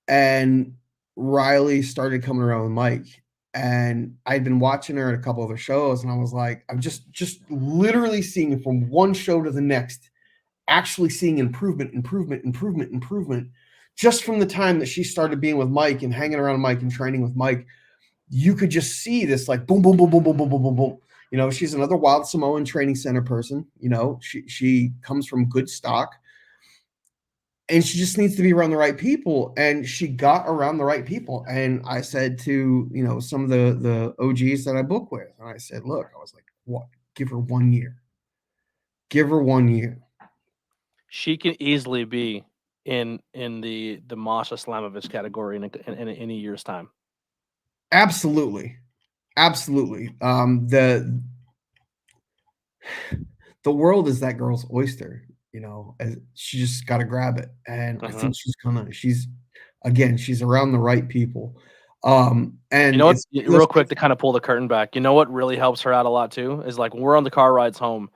And Riley started coming around with Mike, and I'd been watching her at a couple other shows, and I was like, I'm just literally seeing from one show to the next, actually seeing improvement, just from the time that she started being with Mike and hanging around Mike and training with Mike. You could just see this like boom, boom, boom, boom, boom, boom, boom, boom, boom. She's another Wild Samoan training center person. She comes from good stock, and she just needs to be around the right people. And she got around the right people. And I said to some of the OGs that I book with, and I said, look, I was like, what? Give her 1 year. Give her 1 year. She can easily be in the Masha Slamovich category in a year's time. Absolutely, absolutely. The world is that girl's oyster. As she just got to grab it, and I Mhm. think she's around the right people. You And know what? it's Real quick to kind of pull the curtain back. You know what really helps her out a lot too is like when we're on the car rides home,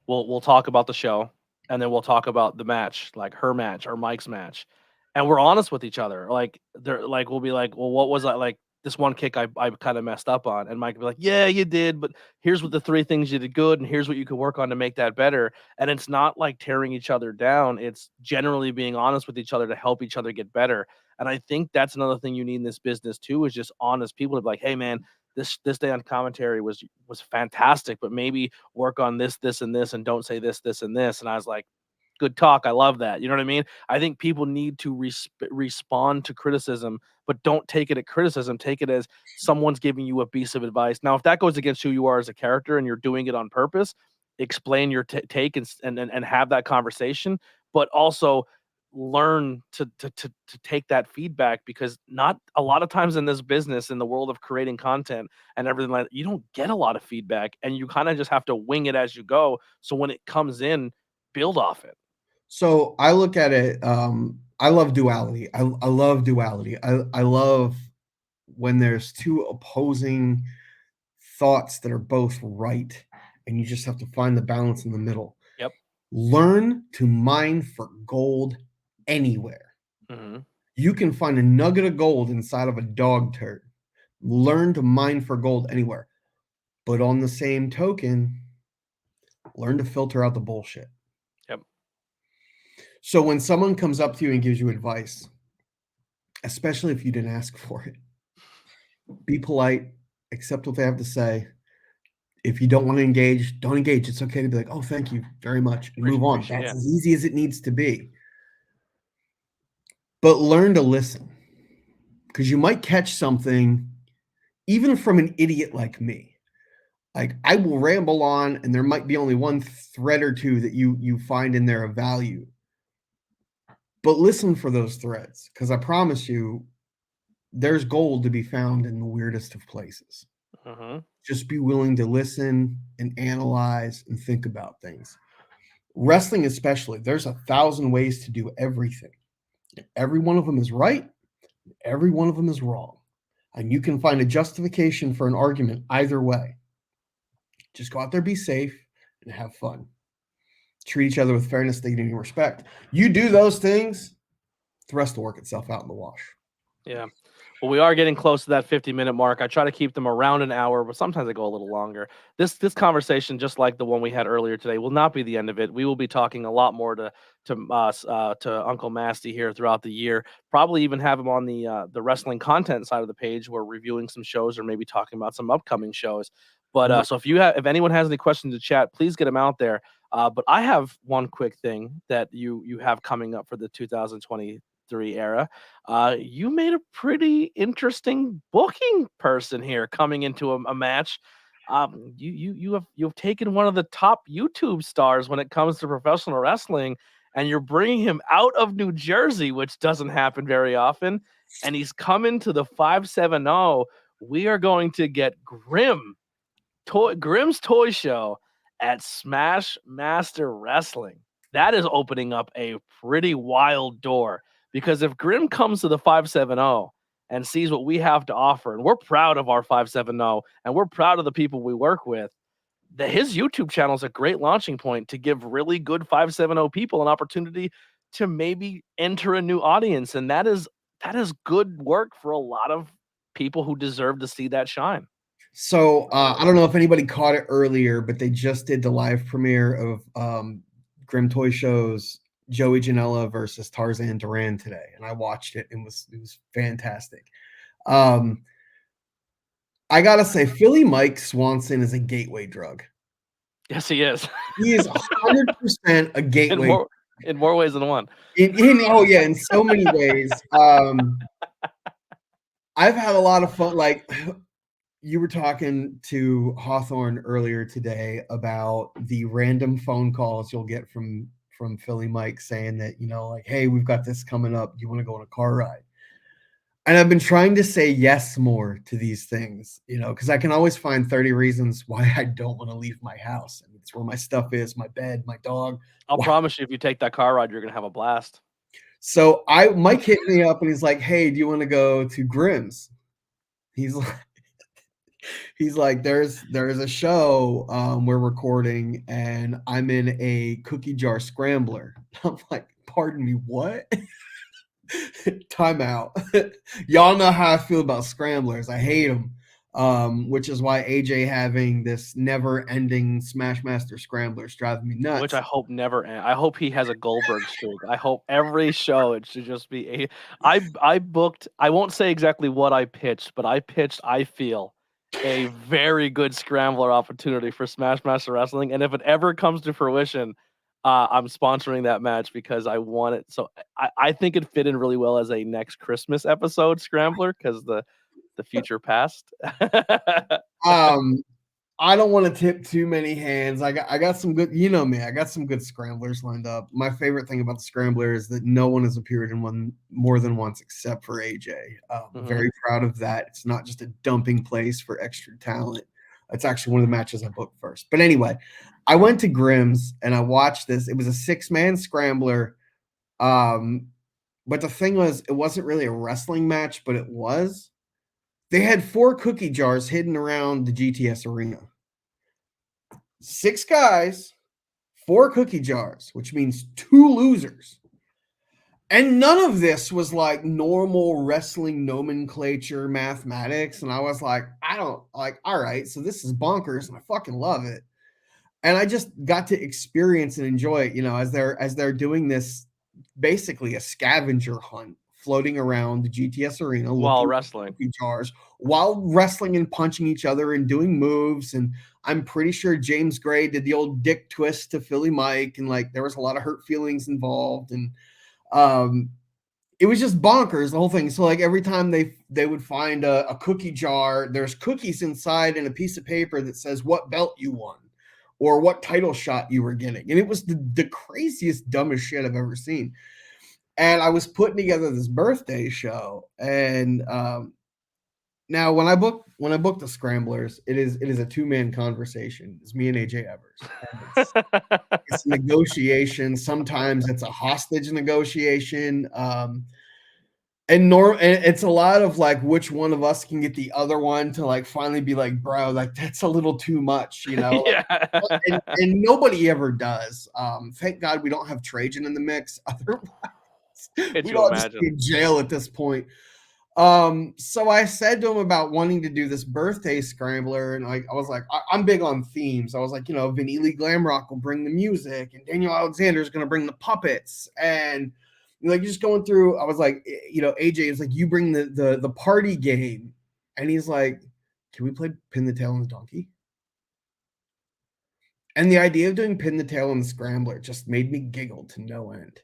we'll talk about the show, and then we'll talk about the match, like her match or Mike's match, and we're honest with each other. Like they're like we'll be like, well, what was I like? This one kick I kind of messed up on, and Mike will be like, yeah, you did, but here's what the three things you did good, and here's what you could work on to make that better. And it's not like tearing each other down. It's generally being honest with each other to help each other get better. And I think that's another thing you need in this business too, is just honest people to be like, hey man, this day on commentary was fantastic, but maybe work on this, this, and this, and don't say this, this, and this. And I was like, good talk. I love that. You know what I mean? I think people need to respond to criticism, but don't take it as criticism. Take it as someone's giving you a piece of advice. Now, if that goes against who you are as a character and you're doing it on purpose, explain your take and have that conversation, but also learn to take that feedback, because not a lot of times in this business, in the world of creating content and everything like that, you don't get a lot of feedback, and you kind of just have to wing it as you go. So when it comes in, build off it. So I look at it. I love duality. I love duality. I love when there's two opposing thoughts that are both right, and you just have to find the balance in the middle. Yep. Learn to mine for gold anywhere. Mm-hmm. You can find a nugget of gold inside of a dog turd. Learn to mine for gold anywhere. But on the same token, learn to filter out the bullshit. Yep. So when someone comes up to you and gives you advice, especially if you didn't ask for it, be polite, accept what they have to say. If you don't want to engage, don't engage. It's okay to be like, oh, thank you very much, and move on. That's as easy as it needs to be. But learn to listen, because you might catch something even from an idiot like me. Like, I will ramble on, and there might be only one thread or two that you find in there of value. But listen for those threads, because I promise you, there's gold to be found in the weirdest of places. Mm-hmm. Just be willing to listen and analyze and think about things. Wrestling especially, there's 1,000 ways to do everything. Every one of them is right. Every one of them is wrong. And you can find a justification for an argument either way. Just go out there, be safe, and have fun. Treat each other with fairness, dignity, and respect. You do those things, the rest will work itself out in the wash. Yeah. Well, we are getting close to that 50-minute mark. I try to keep them around an hour, but sometimes they go a little longer. This conversation, just like the one we had earlier today, will not be the end of it. We will be talking a lot more to Uncle Masty here throughout the year. Probably even have him on the wrestling content side of the page. We're reviewing some shows or maybe talking about some upcoming shows. But so if anyone has any questions to chat, please get them out there. But I have one quick thing that you have coming up for the 2023 era. You made a pretty interesting booking person here coming into a match. You've taken one of the top YouTube stars when it comes to professional wrestling, and you're bringing him out of New Jersey, which doesn't happen very often. And he's coming to the 570. We are going to get Grimm's Toy Show at Smash Master Wrestling. That is opening up a pretty wild door, because if Grimm comes to the 570 and sees what we have to offer, and we're proud of our 570 and we're proud of the people we work with, his YouTube channel is a great launching point to give really good 570 people an opportunity to maybe enter a new audience. And that is good work for a lot of people who deserve to see that shine. So I don't know if anybody caught it earlier, but they just did the live premiere of Grimm Toy Show's Joey Janela versus Tarzan Duran today, and I watched it. It was fantastic. I gotta say, Philly Mike Swanson is a gateway drug. Yes, he is. He is 100% a gateway in more ways than one. In so many ways. I've had a lot of fun. Like, you were talking to Hawthorne earlier today about the random phone calls you'll get from Philly Mike saying that, like, hey, we've got this coming up. Do you want to go on a car ride? And I've been trying to say yes more to these things, because I can always find 30 reasons why I don't want to leave my house. And it's where my stuff is, my bed, my dog. I'll promise you, if you take that car ride, you're going to have a blast. So Mike hit me up and he's like, hey, do you want to go to Grimm's? He's like, there's a show we're recording, and I'm in a cookie jar scrambler. I'm like, pardon me, what? Time out. Y'all know how I feel about scramblers. I hate them, which is why AJ having this never-ending Smash Master scramblers driving me nuts. Which I hope never end. I hope he has a Goldberg streak. I hope every show it should just be I booked. I won't say exactly what I pitched, but I feel a very good scrambler opportunity for Smash Master Wrestling. And if it ever comes to fruition, I'm sponsoring that match because I want it. So I think it fit in really well as a next Christmas episode scrambler because the future past. I don't want to tip too many hands. I got some good, you know me, I got some good scramblers lined up. My favorite thing about the scrambler is that no one has appeared in one more than once except for AJ. Very proud of that. It's not just a dumping place for extra talent. It's actually one of the matches I booked first. But anyway, I went to Grimm's and I watched this. It was a 6-man scrambler. But the thing was, it wasn't really a wrestling match, but it was. They had 4 cookie jars hidden around the GTS arena. 6 guys, 4 cookie jars, which means 2 losers. And none of this was like normal wrestling nomenclature mathematics. And I was like, all right, so this is bonkers and I fucking love it. And I just got to experience and enjoy it, as they're doing this, basically a scavenger hunt, floating around the GTS arena while wrestling jars, while wrestling and punching each other and doing moves. And I'm pretty sure James Gray did the old dick twist to Philly Mike, and like there was a lot of hurt feelings involved, and it was just bonkers, the whole thing. So like every time they would find a cookie jar, there's cookies inside and a piece of paper that says what belt you won or what title shot you were getting, and it was the craziest, dumbest shit I've ever seen. And I was putting together this birthday show, and now when I book the scramblers, it is a 2-man conversation. It's me and AJ Evers. It's negotiation. Sometimes it's a hostage negotiation, and it's a lot of like which one of us can get the other one to like finally be like, bro, like that's a little too much, Yeah. and nobody ever does. Thank God we don't have Trajan in the mix. Otherwise, we'd all just be in jail at this point. So I said to him about wanting to do this birthday scrambler, and like I was like, I'm big on themes. I was like, Vanilli Glamrock will bring the music, and Daniel Alexander is going to bring the puppets, and like just going through. I was like, AJ is like, you bring the party game, and he's like, can we play Pin the Tail on the Donkey? And the idea of doing Pin the Tail on the scrambler just made me giggle to no end.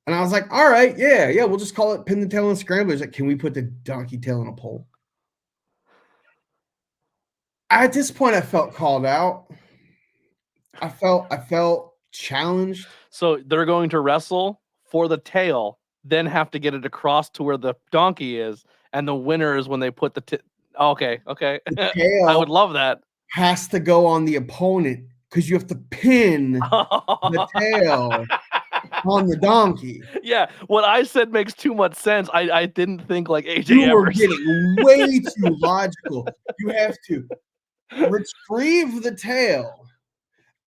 And I was like, all right, yeah, we'll just call it Pin the Tail and Scramblers. Like, can we put the donkey tail in a pole? At this point, I felt called out. I felt challenged. So they're going to wrestle for the tail, then have to get it across to where the donkey is, and the winner is when they put the okay. The tail I would love that. Has to go on the opponent because you have to pin the tail on the donkey. Yeah, what I said makes too much sense. I didn't think like AJ You were Evers. getting way too logical. You have to retrieve the tail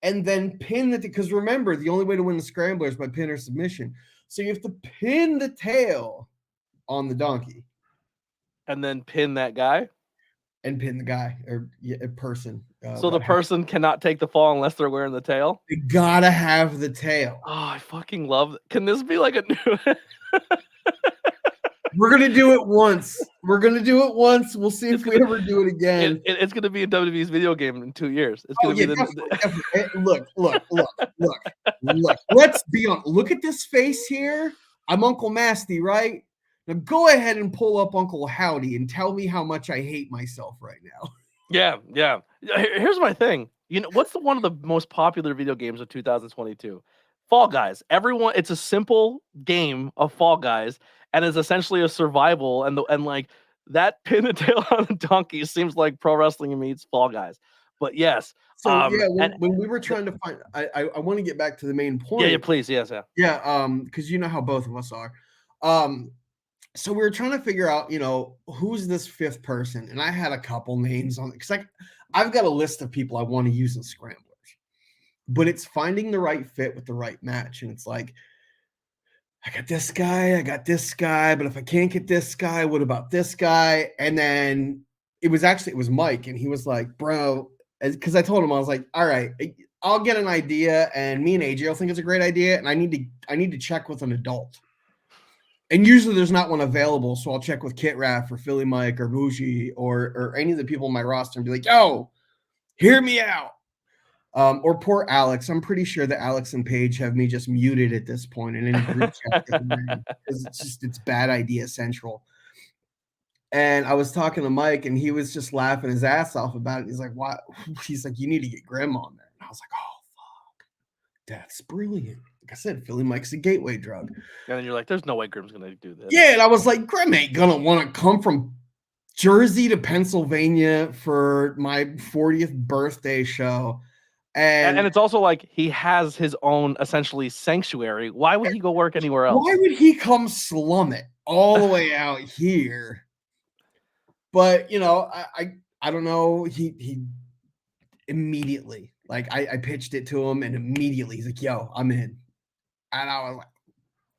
and then pin it, because remember, the only way to win the scrambler is by pin or submission. So you have to pin the tail on the donkey. And then pin that guy? And pin the guy or a person. So the person cannot take the fall unless they're wearing the tail? They gotta have the tail. Oh, I fucking love it. Can this be like a new... We're going to do it once. We'll see if we ever do it again. It's going to be a WWE's video game in 2 years. It's going to be definitely. Look. Let's be on. Look at this face here. I'm Uncle Masty, right? Now go ahead and pull up Uncle Howdy and tell me how much I hate myself right now. Yeah. Here's my thing. What's one of the most popular video games of 2022? Fall Guys. It's a simple game of Fall Guys, and it's essentially a survival. And like that pin the tail on the donkey seems like pro wrestling meets Fall Guys. But yes. So when we were trying to find, I want to get back to the main point. Yeah, please, yes, yeah. Yeah, because you know how both of us are. So we were trying to figure out, who's this 5th person, and I had a couple names on it because I've got a list of people I want to use in scramblers, but it's finding the right fit with the right match, and it's like, I got this guy, but if I can't get this guy, what about this guy? And then it was Mike, and he was like, bro, because I told him, I was like, all right, I'll get an idea, and me and AJ will think it's a great idea, and I need to check with an adult. And usually there's not one available, so I'll check with Kit Raff or Philly Mike or Bougie or any of the people on my roster and be like, yo, hear me out. Or poor Alex. I'm pretty sure that Alex and Paige have me just muted at this point in any group chat that we're in, because it's bad idea central. And I was talking to Mike, and he was just laughing his ass off about it. He's like, "Why?" He's like, "You need to get Grim on there." And I was like, "Oh fuck, that's brilliant." Like I said, Philly Mike's a gateway drug. And then you're like, "There's no way Grim's gonna do this." Yeah, and I was like, Grim ain't gonna want to come from Jersey to Pennsylvania for my 40th birthday show. And And it's also like he has his own essentially sanctuary. Why would he go work anywhere else? why would he come slum it all the way out here? But I don't know. He immediately, like, I pitched it to him, and immediately he's like, "Yo, I'm in." And I was like,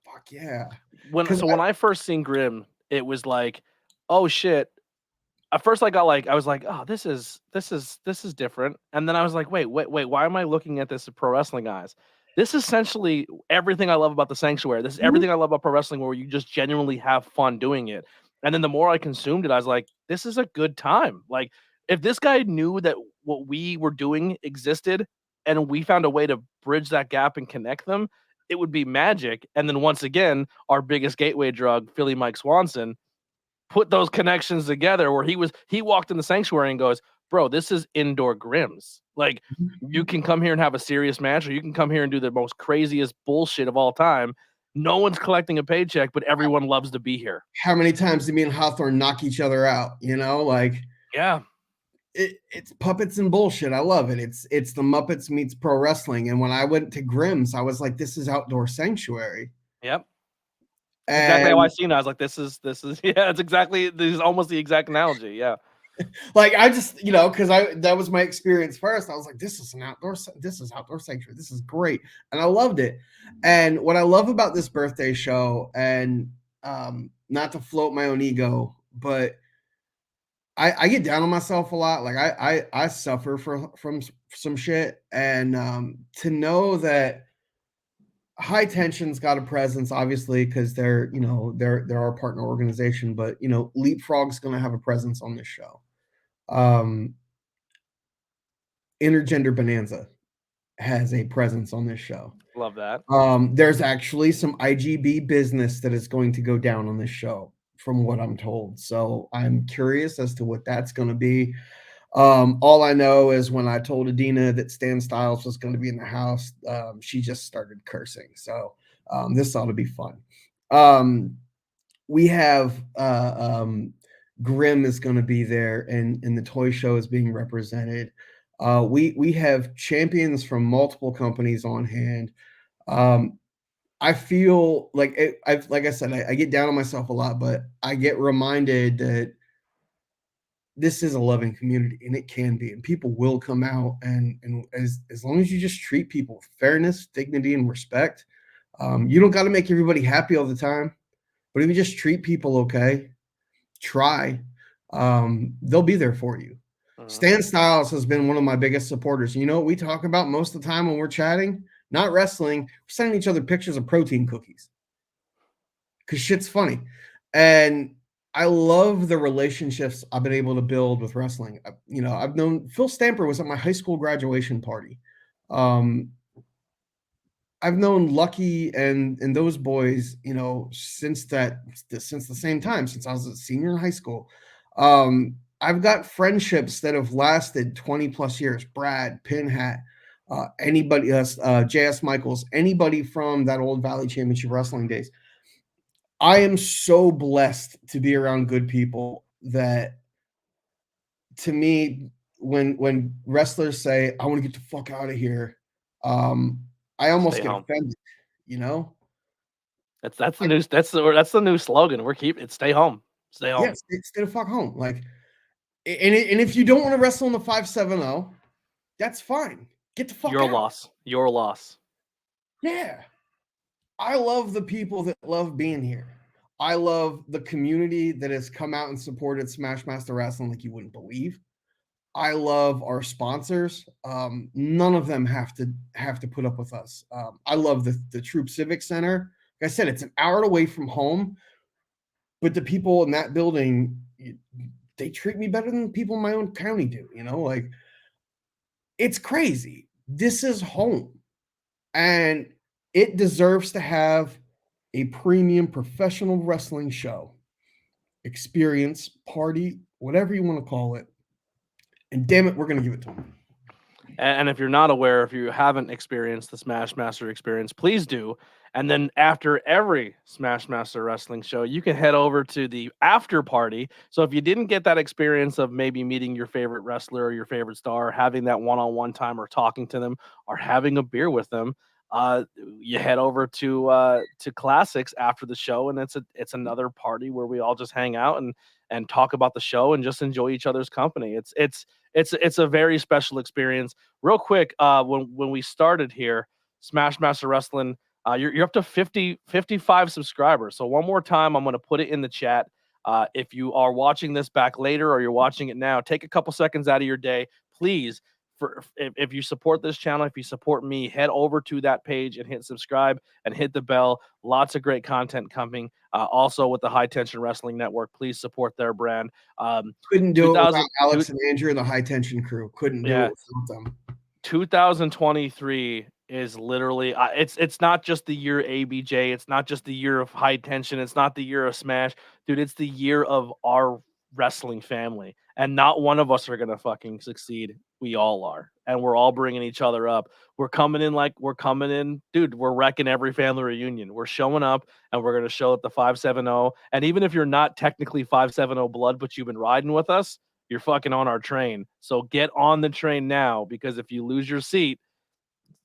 "Fuck yeah!" When I first seen Grim, it was like, oh shit. At first I was like, oh, this is different. And then I was like, wait, why am I looking at this pro wrestling guys? This is essentially everything I love about the Sanctuary. This is everything I love about pro wrestling, where you just genuinely have fun doing it. And then the more I consumed it, I was like, this is a good time. Like, if this guy knew that what we were doing existed and we found a way to bridge that gap and connect them, it would be magic. And then once again, our biggest gateway drug, Philly Mike Swanson, put those connections together, where he walked in the Sanctuary and goes, bro, this is indoor Grims. Like, you can come here and have a serious match, or you can come here and do the most craziest bullshit of all time. No one's collecting a paycheck, but everyone loves to be here. How many times did me and Hawthorne knock each other out? Like, yeah, it's puppets and bullshit. I love it. It's the Muppets meets pro wrestling. And when I went to Grimm's, I was like, this is outdoor sanctuary. Yep. And exactly how I seen it. I was like, this is yeah, it's exactly, this is almost the exact analogy. Yeah. Like, I just, because that was my experience first. I was like, this is outdoor sanctuary. This is great. And I loved it. And what I love about this birthday show, and not to float my own ego, but I get down on myself a lot. Like, I suffer from some shit. And to know that High Tension's got a presence, obviously, because they're our partner organization, but Leapfrog's going to have a presence on this show. Intergender Bonanza has a presence on this show. Love that. There's actually some IGB business that is going to go down on this show, from what I'm told. So I'm curious as to what that's going to be. All I know is when I told Adina that Stan Styles was going to be in the house, she just started cursing. So this ought to be fun. We have Grim is going to be there, and the toy show is being represented. We have champions from multiple companies on hand. I feel like like I said, I get down on myself a lot, but I get reminded that this is a loving community, and it can be, and people will come out, and as long as you just treat people with fairness, dignity, and respect, you don't got to make everybody happy all the time, but if you just treat people okay, try, they'll be there for you. Stan Styles has been one of my biggest supporters. You know what we talk about most of the time when we're chatting? Not wrestling. We're sending each other pictures of protein cookies because shit's funny. And I love the relationships I've been able to build with wrestling. I've known Phil Stamper was at my high school graduation party. I've known Lucky and those boys, since the same time, since I was a senior in high school. I've got friendships that have lasted 20 plus years. Brad, Pinhat, anybody, JS Michaels, anybody from that old Valley Championship Wrestling days. I am so blessed to be around good people that, to me, when wrestlers say, I want to get the fuck out of here, I almost get offended, That's the new slogan. We're keeping it. Stay home. Stay home. Yeah, stay the fuck home. Like, and if you don't want to wrestle in the 570, that's fine. Get the fuck out. Your loss. Yeah. I love the people that love being here. I love the community that has come out and supported Smash Master Wrestling like you wouldn't believe. I love our sponsors. None of them have to put up with us. I love the Troop Civic Center. Like I said, it's an hour away from home, but the people in that building, they treat me better than people in my own county do. Like, it's crazy. This is home, and it deserves to have a premium professional wrestling show, experience, party, whatever you want to call it. And damn it, we're going to give it to them. And if you're not aware, if you haven't experienced the Smash Master experience, please do. And then after every Smash Master Wrestling show, you can head over to the after party. So if you didn't get that experience of maybe meeting your favorite wrestler or your favorite star, having that one-on-one time or talking to them or having a beer with them, you head over to Classics after the show, and it's another party where we all just hang out and talk about the show and just enjoy each other's company. It's a very special experience. Real quick, when we started here, Smash Master Wrestling, you're up to 55 subscribers. So one more time, I'm going to put it in the chat. If you are watching this back later or you're watching it now, take a couple seconds out of your day, please. If you support this channel, if you support me, head over to that page and hit subscribe and hit the bell. Lots of great content coming. Also with the High Tension Wrestling Network, please support their brand. Couldn't do it without 2000 Alex and Andrew and the High Tension crew. Couldn't do yeah, it without them. 2023 is literally it's not just the year ABJ, it's not just the year of High Tension, it's not the year of Smash, dude, it's the year of our wrestling family, and not one of us are gonna fucking succeed. We all are, and we're all bringing each other up. We're coming in, dude. We're wrecking every family reunion. We're showing up, and we're gonna show at the 570. And even if you're not technically 570 blood, but you've been riding with us, you're fucking on our train. So get on the train now, because if you lose your seat,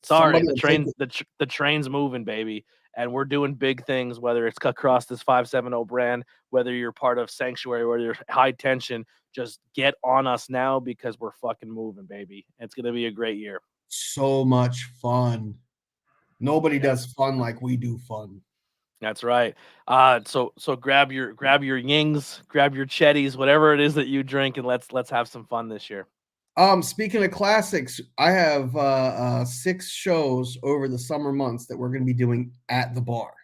sorry, Somebody will take it. the train's moving, baby. And we're doing big things, whether it's cut across this 570 brand, whether you're part of Sanctuary, whether you're High Tension, just get on us now, because we're fucking moving, baby. It's going to be a great year. So much fun. Nobody Yeah. does fun like we do fun. That's right. So grab your yings, grab your chetties, whatever it is that you drink, and let's have some fun this year. Speaking of classics, I have 6 shows over the summer months that we're going to be doing at the bar.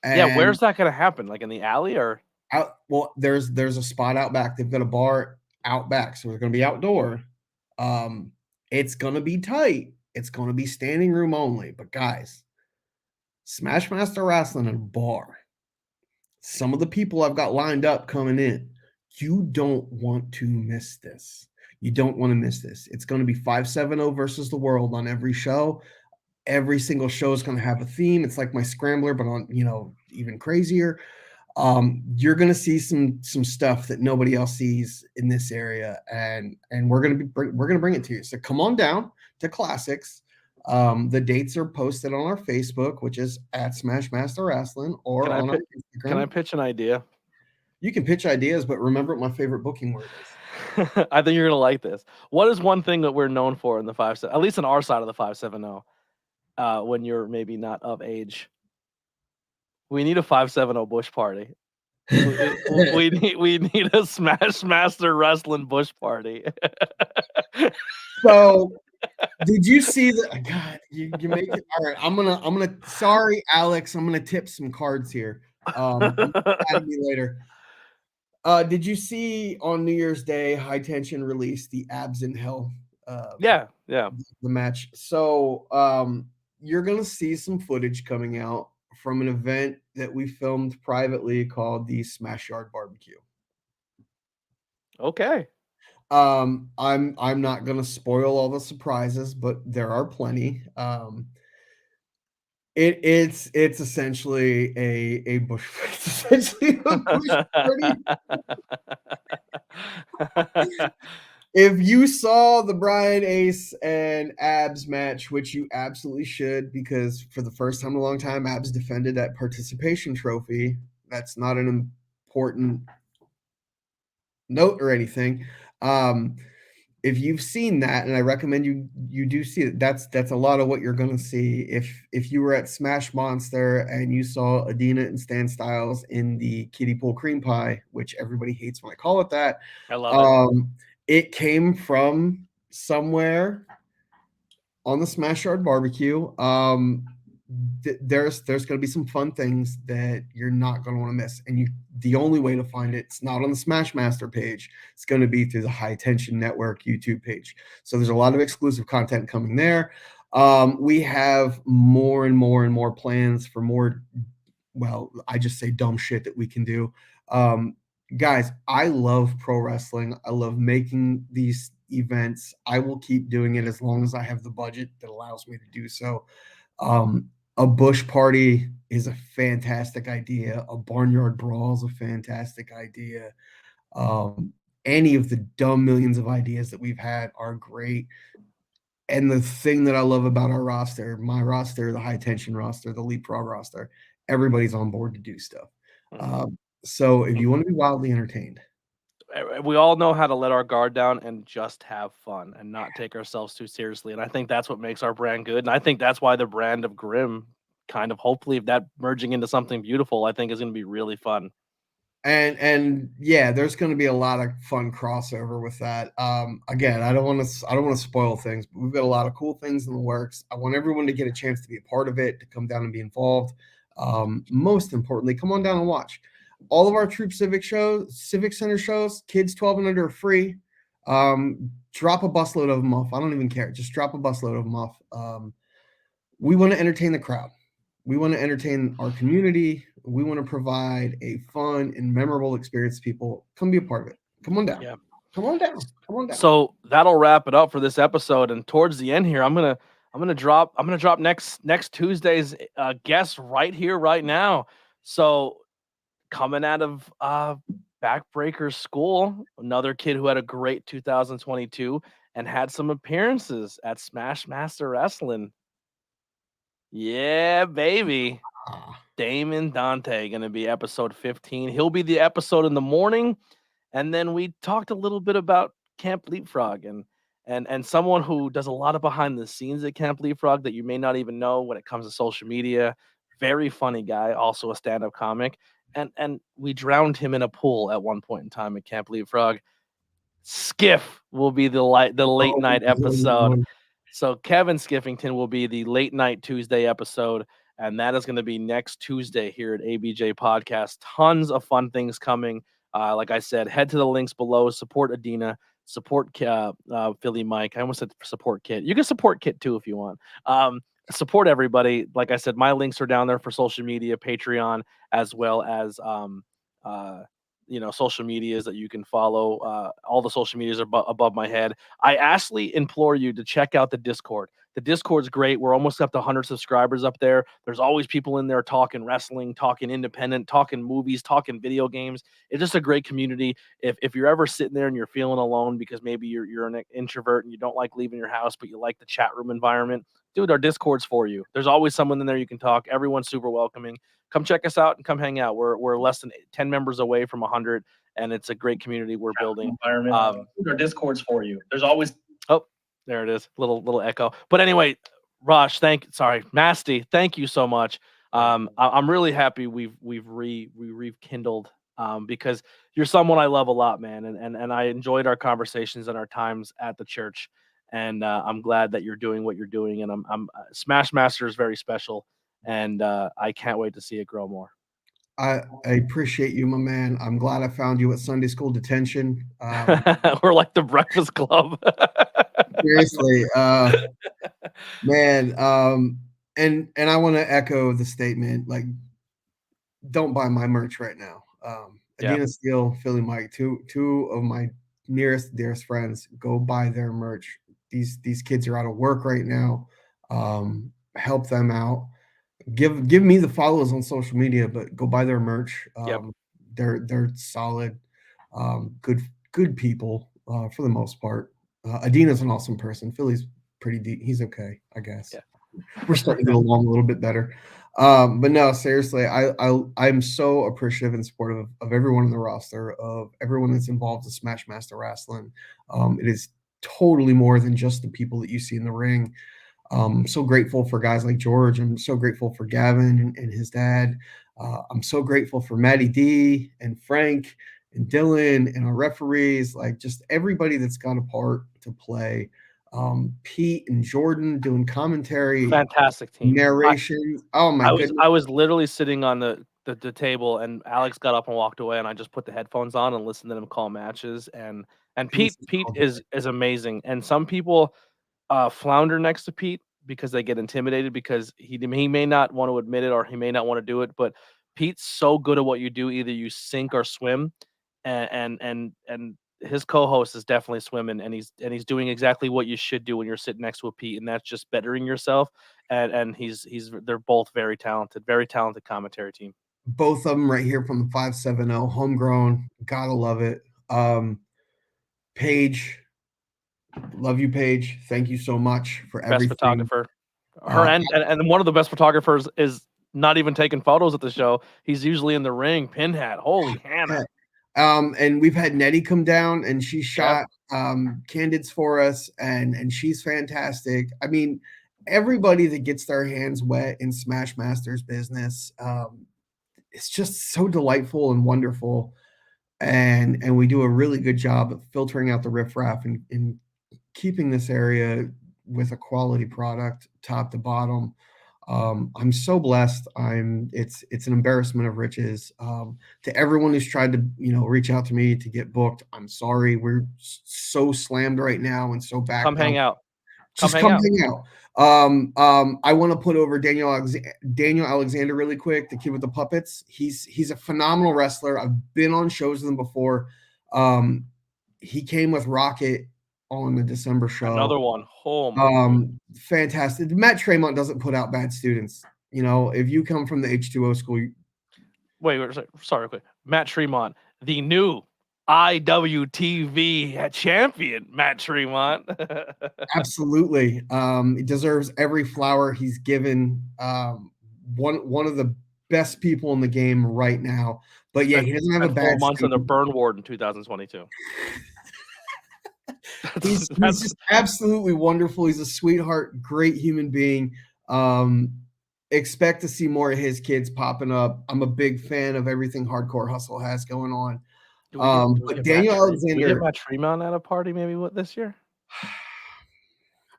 Yeah, And where's that going to happen? Like in the alley or? well, there's a spot out back. They've got a bar out back, so we're going to be outdoor. It's going to be tight. It's going to be standing room only. But guys, Smash Master Wrestling at a bar. Some of the people I've got lined up coming in, you don't want to miss this. You don't want to miss this. It's going to be 570 versus the world on every show. Every single show is going to have a theme. It's like my Scrambler, but on, even crazier. You're going to see some stuff that nobody else sees in this area, and we're going to bring it to you. So come on down to Classics. The dates are posted on our Facebook, which is at Smash Master Wrestling, or on our Instagram. Can I pitch an idea? You can pitch ideas, but remember what my favorite booking word is. I think you're gonna like this. What is one thing that we're known for in the 570, at least on our side of the 570, when you're maybe not of age? We need a 570 bush party. we need a Smash Master Wrestling bush party. So, did you see that? God, you make it all right. I'm gonna. Sorry, Alex. I'm gonna tip some cards here. Add me later. Did you see on New Year's Day, High Tension released the Abs in Hell? Yeah. The match. So, you're gonna see some footage coming out from an event that we filmed privately called the Smash Yard Barbecue. Okay. I'm not gonna spoil all the surprises, but there are plenty. It's essentially a bush. It's essentially a bush party. If you saw the Brian Ace and Abs match, which you absolutely should, because for the first time in a long time, Abs defended that participation trophy. That's not an important note or anything. If you've seen that, and I recommend you do see it, that's a lot of what you're going to see. If you were at Smash Monster and you saw Adina and Stan Styles in the kiddie pool cream pie, which everybody hates when I call it that, I love it. It came from somewhere on the Smash Yard Barbecue. There's going to be some fun things that you're not going to want to miss, and the only way to find it, it's not on the Smashmaster page. It's going to be through the High Tension Network YouTube page. So there's a lot of exclusive content coming there. We have more and more plans for more, well, I just say dumb shit that we can do. Guys, I love pro wrestling. I love making these events. I will keep doing it as long as I have the budget that allows me to do so. A bush party is a fantastic idea. A barnyard brawl is a fantastic idea. Any of the dumb millions of ideas that we've had are great. And the thing that I love about our roster, my roster, the High Tension roster, the Leapfrog roster, everybody's on board to do stuff. So if you want to be wildly entertained, we all know how to let our guard down and just have fun and not take ourselves too seriously. And I think that's what makes our brand good. And I think that's why the brand of Grim kind of, hopefully, if that merging into something beautiful, I think is going to be really fun. And yeah, there's going to be a lot of fun crossover with that. Again, I don't want to spoil things, but we've got a lot of cool things in the works. I want everyone to get a chance to be a part of it, to come down and be involved. Most importantly, come on down and watch all of our Troop Civic Center shows. Kids 12 and under are free. Drop a busload of them off. I don't even care. Just drop a busload of them off. We want to entertain the crowd. We want to entertain our community. We want to provide a fun and memorable experience to people. Come be a part of it. Come on down. Yeah. Come on down. Come on down. So that'll wrap it up for this episode. And towards the end here, I'm gonna drop next Tuesday's guest right here, right now. So coming out of Backbreaker School, another kid who had a great 2022 and had some appearances at Smashmaster Wrestling. Yeah, baby. Damon Dante going to be episode 15. He'll be the episode in the morning. And then we talked a little bit about Camp Leapfrog and someone who does a lot of behind the scenes at Camp Leapfrog that you may not even know when it comes to social media. Very funny guy, also a stand-up comic. And we drowned him in a pool at one point in time at Camp Leapfrog. Skiff will be the late night episode. So Kevin Skiffington will be the late night Tuesday episode, and that is going to be next Tuesday here at ABJ Podcast. Tons of fun things coming. Like I said, head to the links below. Support Adina. Support Philly Mike. I almost said support Kit. You can support Kit too if you want. Support everybody. Like I said, my links are down there for social media, Patreon, as well as social medias that you can follow. All the social medias are above my head. I actually implore you to check out the Discord. The Discord's great. We're almost up to 100 subscribers up there. There's always people in there talking wrestling, talking independent, talking movies, talking video games. It's just a great community. If you're ever sitting there and you're feeling alone because maybe you're an introvert and you don't like leaving your house, but you like the chat room environment, dude, our Discord's for you. There's always someone in there you can talk. Everyone's super welcoming. Come check us out and come hang out. We're less than 10 members away from 100, and it's a great community we're building. Our Discord's for you. There's always there it is, little echo. But anyway, Masty, thank you so much. I'm really happy we've rekindled because you're someone I love a lot, man, and I enjoyed our conversations and our times at the church, and I'm glad that you're doing what you're doing, and I'm Smashmaster is very special, and I can't wait to see it grow more. I appreciate you, my man. I'm glad I found you at Sunday school detention. We're like the Breakfast Club. Seriously, man. And I want to echo the statement, like, don't buy my merch right now. Adina Steele, Philly Mike, two of my nearest, dearest friends, go buy their merch. These kids are out of work right now. Help them out. Give me the follows on social media, but go buy their merch. They're solid, good people for the most part. Adina's an awesome person. Philly's pretty deep. He's okay, I guess. Yeah. We're starting to get along a little bit better. But no, seriously, I'm so appreciative and supportive of everyone on the roster, of everyone that's involved in Smashmaster Wrestling. It is totally more than just the people that you see in the ring. I'm so grateful for guys like George. I'm so grateful for Gavin and his dad. I'm so grateful for Maddie D and Frank and Dylan and our referees, like just everybody that's got a part to play. Pete and Jordan doing commentary. Fantastic team. Narration. Oh my goodness. I was literally sitting on the the table, and Alex got up and walked away, and I just put the headphones on and listened to them call matches. And Pete is amazing. And some people flounder next to Pete because they get intimidated because he may not want to admit it or he may not want to do it, but Pete's so good at what you do. Either you sink or swim, and his co-host is definitely swimming, and he's doing exactly what you should do when you're sitting next to a Pete, and that's just bettering yourself. And they're both very talented commentary team. Both of them right here from the 570, homegrown. Gotta love it. Paige, love you, Paige. Thank you so much for everything. Best photographer. Her and one of the best photographers is not even taking photos at the show. He's usually in the ring, pin hat. Holy Hannah. And we've had Nettie come down, and she shot candids for us, and she's fantastic. I mean, everybody that gets their hands wet in Smash Masters business, it's just so delightful and wonderful. And we do a really good job of filtering out the riffraff and keeping this area with a quality product, top to bottom. I'm so blessed. It's an embarrassment of riches. To everyone who's tried to, reach out to me to get booked, I'm sorry. We're so slammed right now and so back. Come hang out. Just come hang out. I want to put over Daniel Alexander really quick, the kid with the puppets. He's a phenomenal wrestler. I've been on shows with him before. He came with Rocket on the December show. Another one. Oh, fantastic. Matt Tremont doesn't put out bad students. If you come from the H2O school. Wait, sorry, quick. Matt Tremont, the new IWTV champion, Matt Tremont. Absolutely. He deserves every flower he's given. One of the best people in the game right now. But yeah, he doesn't have a bad 4 months in the burn ward in 2022. He's just absolutely wonderful. He's a sweetheart, great human being. Expect to see more of his kids popping up. I'm a big fan of everything Hardcore Hustle has going on. But Daniel Alexander, we get Matt Tremont at a party maybe this year?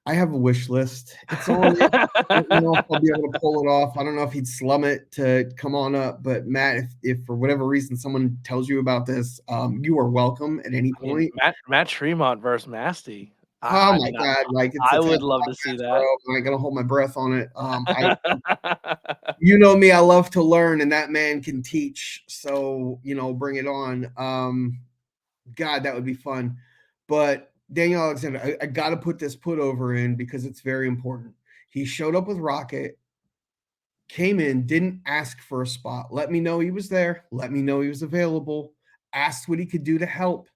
I have a wish list. It's on. I don't know if I'll be able to pull it off. I don't know if he'd slum it to come on up. But Matt, if for whatever reason someone tells you about this, you are welcome at any point. Matt Tremont versus Masty. Oh my God! I would love to see that. I'm not gonna hold my breath on it. You know me, I love to learn, and that man can teach. So bring it on. God, that would be fun. But Daniel Alexander, I got to put this put over in because it's very important. He showed up with Rocket, came in, didn't ask for a spot. Let me know he was there. Let me know he was available. Asked what he could do to help.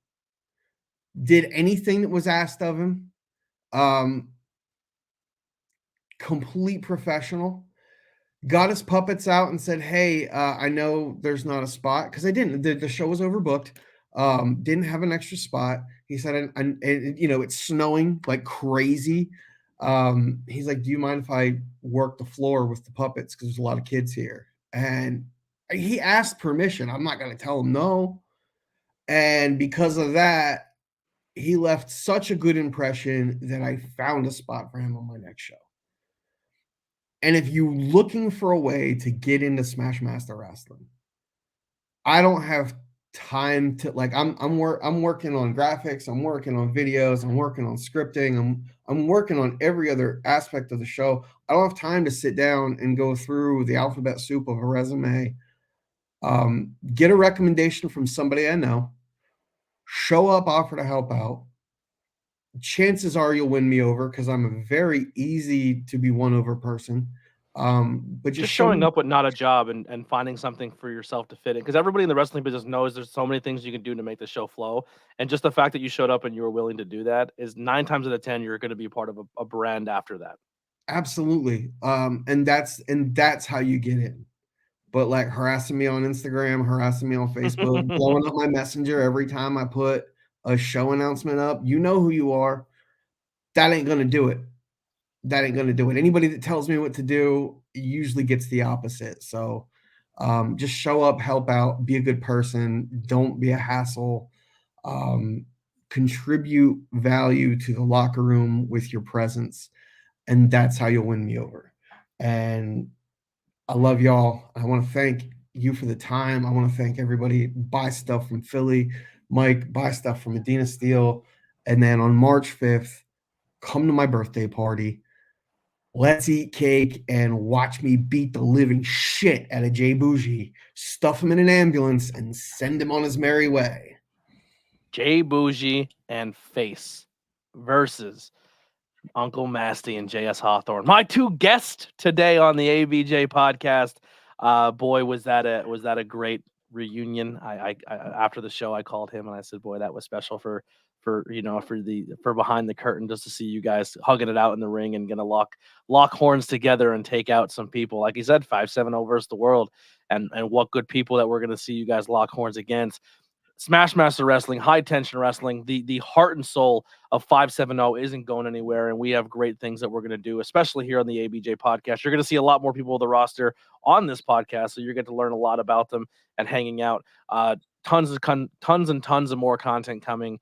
Did anything that was asked of him. Complete professional. Got his puppets out and said, hey, I know there's not a spot because I didn't. The show was overbooked. Didn't have an extra spot. He said, and it's snowing like crazy. He's like, do you mind if I work the floor with the puppets? Because there's a lot of kids here. And he asked permission. I'm not going to tell him no. And because of that, he left such a good impression that I found a spot for him on my next show. And if you're looking for a way to get into Smash Master Wrestling, I don't have time to I'm working on graphics, I'm working on videos, I'm working on scripting, I'm working on every other aspect of the show. I don't have time to sit down and go through the alphabet soup of a resume. Get a recommendation from somebody I know, show up, offer to help out. Chances are you'll win me over because I'm a very easy to be won over person. But just showing up with not a job and finding something for yourself to fit in, because everybody in the wrestling business knows there's so many things you can do to make the show flow, and just the fact that you showed up and you were willing to do that is 9 times out of 10 you're going to be part of a brand after that. Absolutely. And that's how you get in. But like harassing me on Instagram, harassing me on Facebook, blowing up my messenger every time I put a show announcement up, you know who you are. That ain't going to do it. That ain't going to do it. Anybody that tells me what to do usually gets the opposite. So just show up, help out, be a good person. Don't be a hassle. Contribute value to the locker room with your presence. And that's how you'll win me over. And I love y'all. I want to thank you for the time. I want to thank everybody. Buy stuff from Philly. Mike, buy stuff from Medina Steel. And then on March 5th, come to my birthday party. Let's eat cake and watch me beat the living shit out of Jay Bougie, stuff him in an ambulance, and send him on his merry way. Jay Bougie and Face versus Uncle Masty and J.S. Hawthorne. My two guests today on the ABJ podcast. Boy, was that a great reunion. I after the show, I called him and I said, boy, that was special for behind the curtain, just to see you guys hugging it out in the ring and gonna lock horns together and take out some people. Like he said, 570 versus the world, and what good people that we're gonna see you guys lock horns against. Smash Master Wrestling, high tension wrestling, the heart and soul of 570 isn't going anywhere, and we have great things that we're going to do, especially here on the ABJ podcast. You're going to see a lot more people of the roster on this podcast, so you're going to learn a lot about them and hanging out. Tons and tons of more content coming.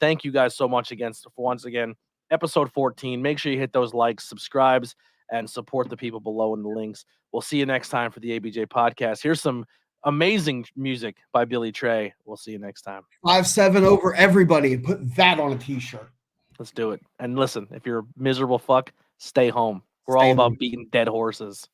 Thank you guys so much once again, episode 14. Make sure you hit those likes, subscribes, and support the people below in the links. We'll see you next time for the ABJ podcast. Here's some amazing music by Billy Trey. We'll see you next time. 5-7 over everybody, and put that on a t-shirt. Let's do it. And listen, if you're a miserable fuck, stay home. We're all about beating dead horses.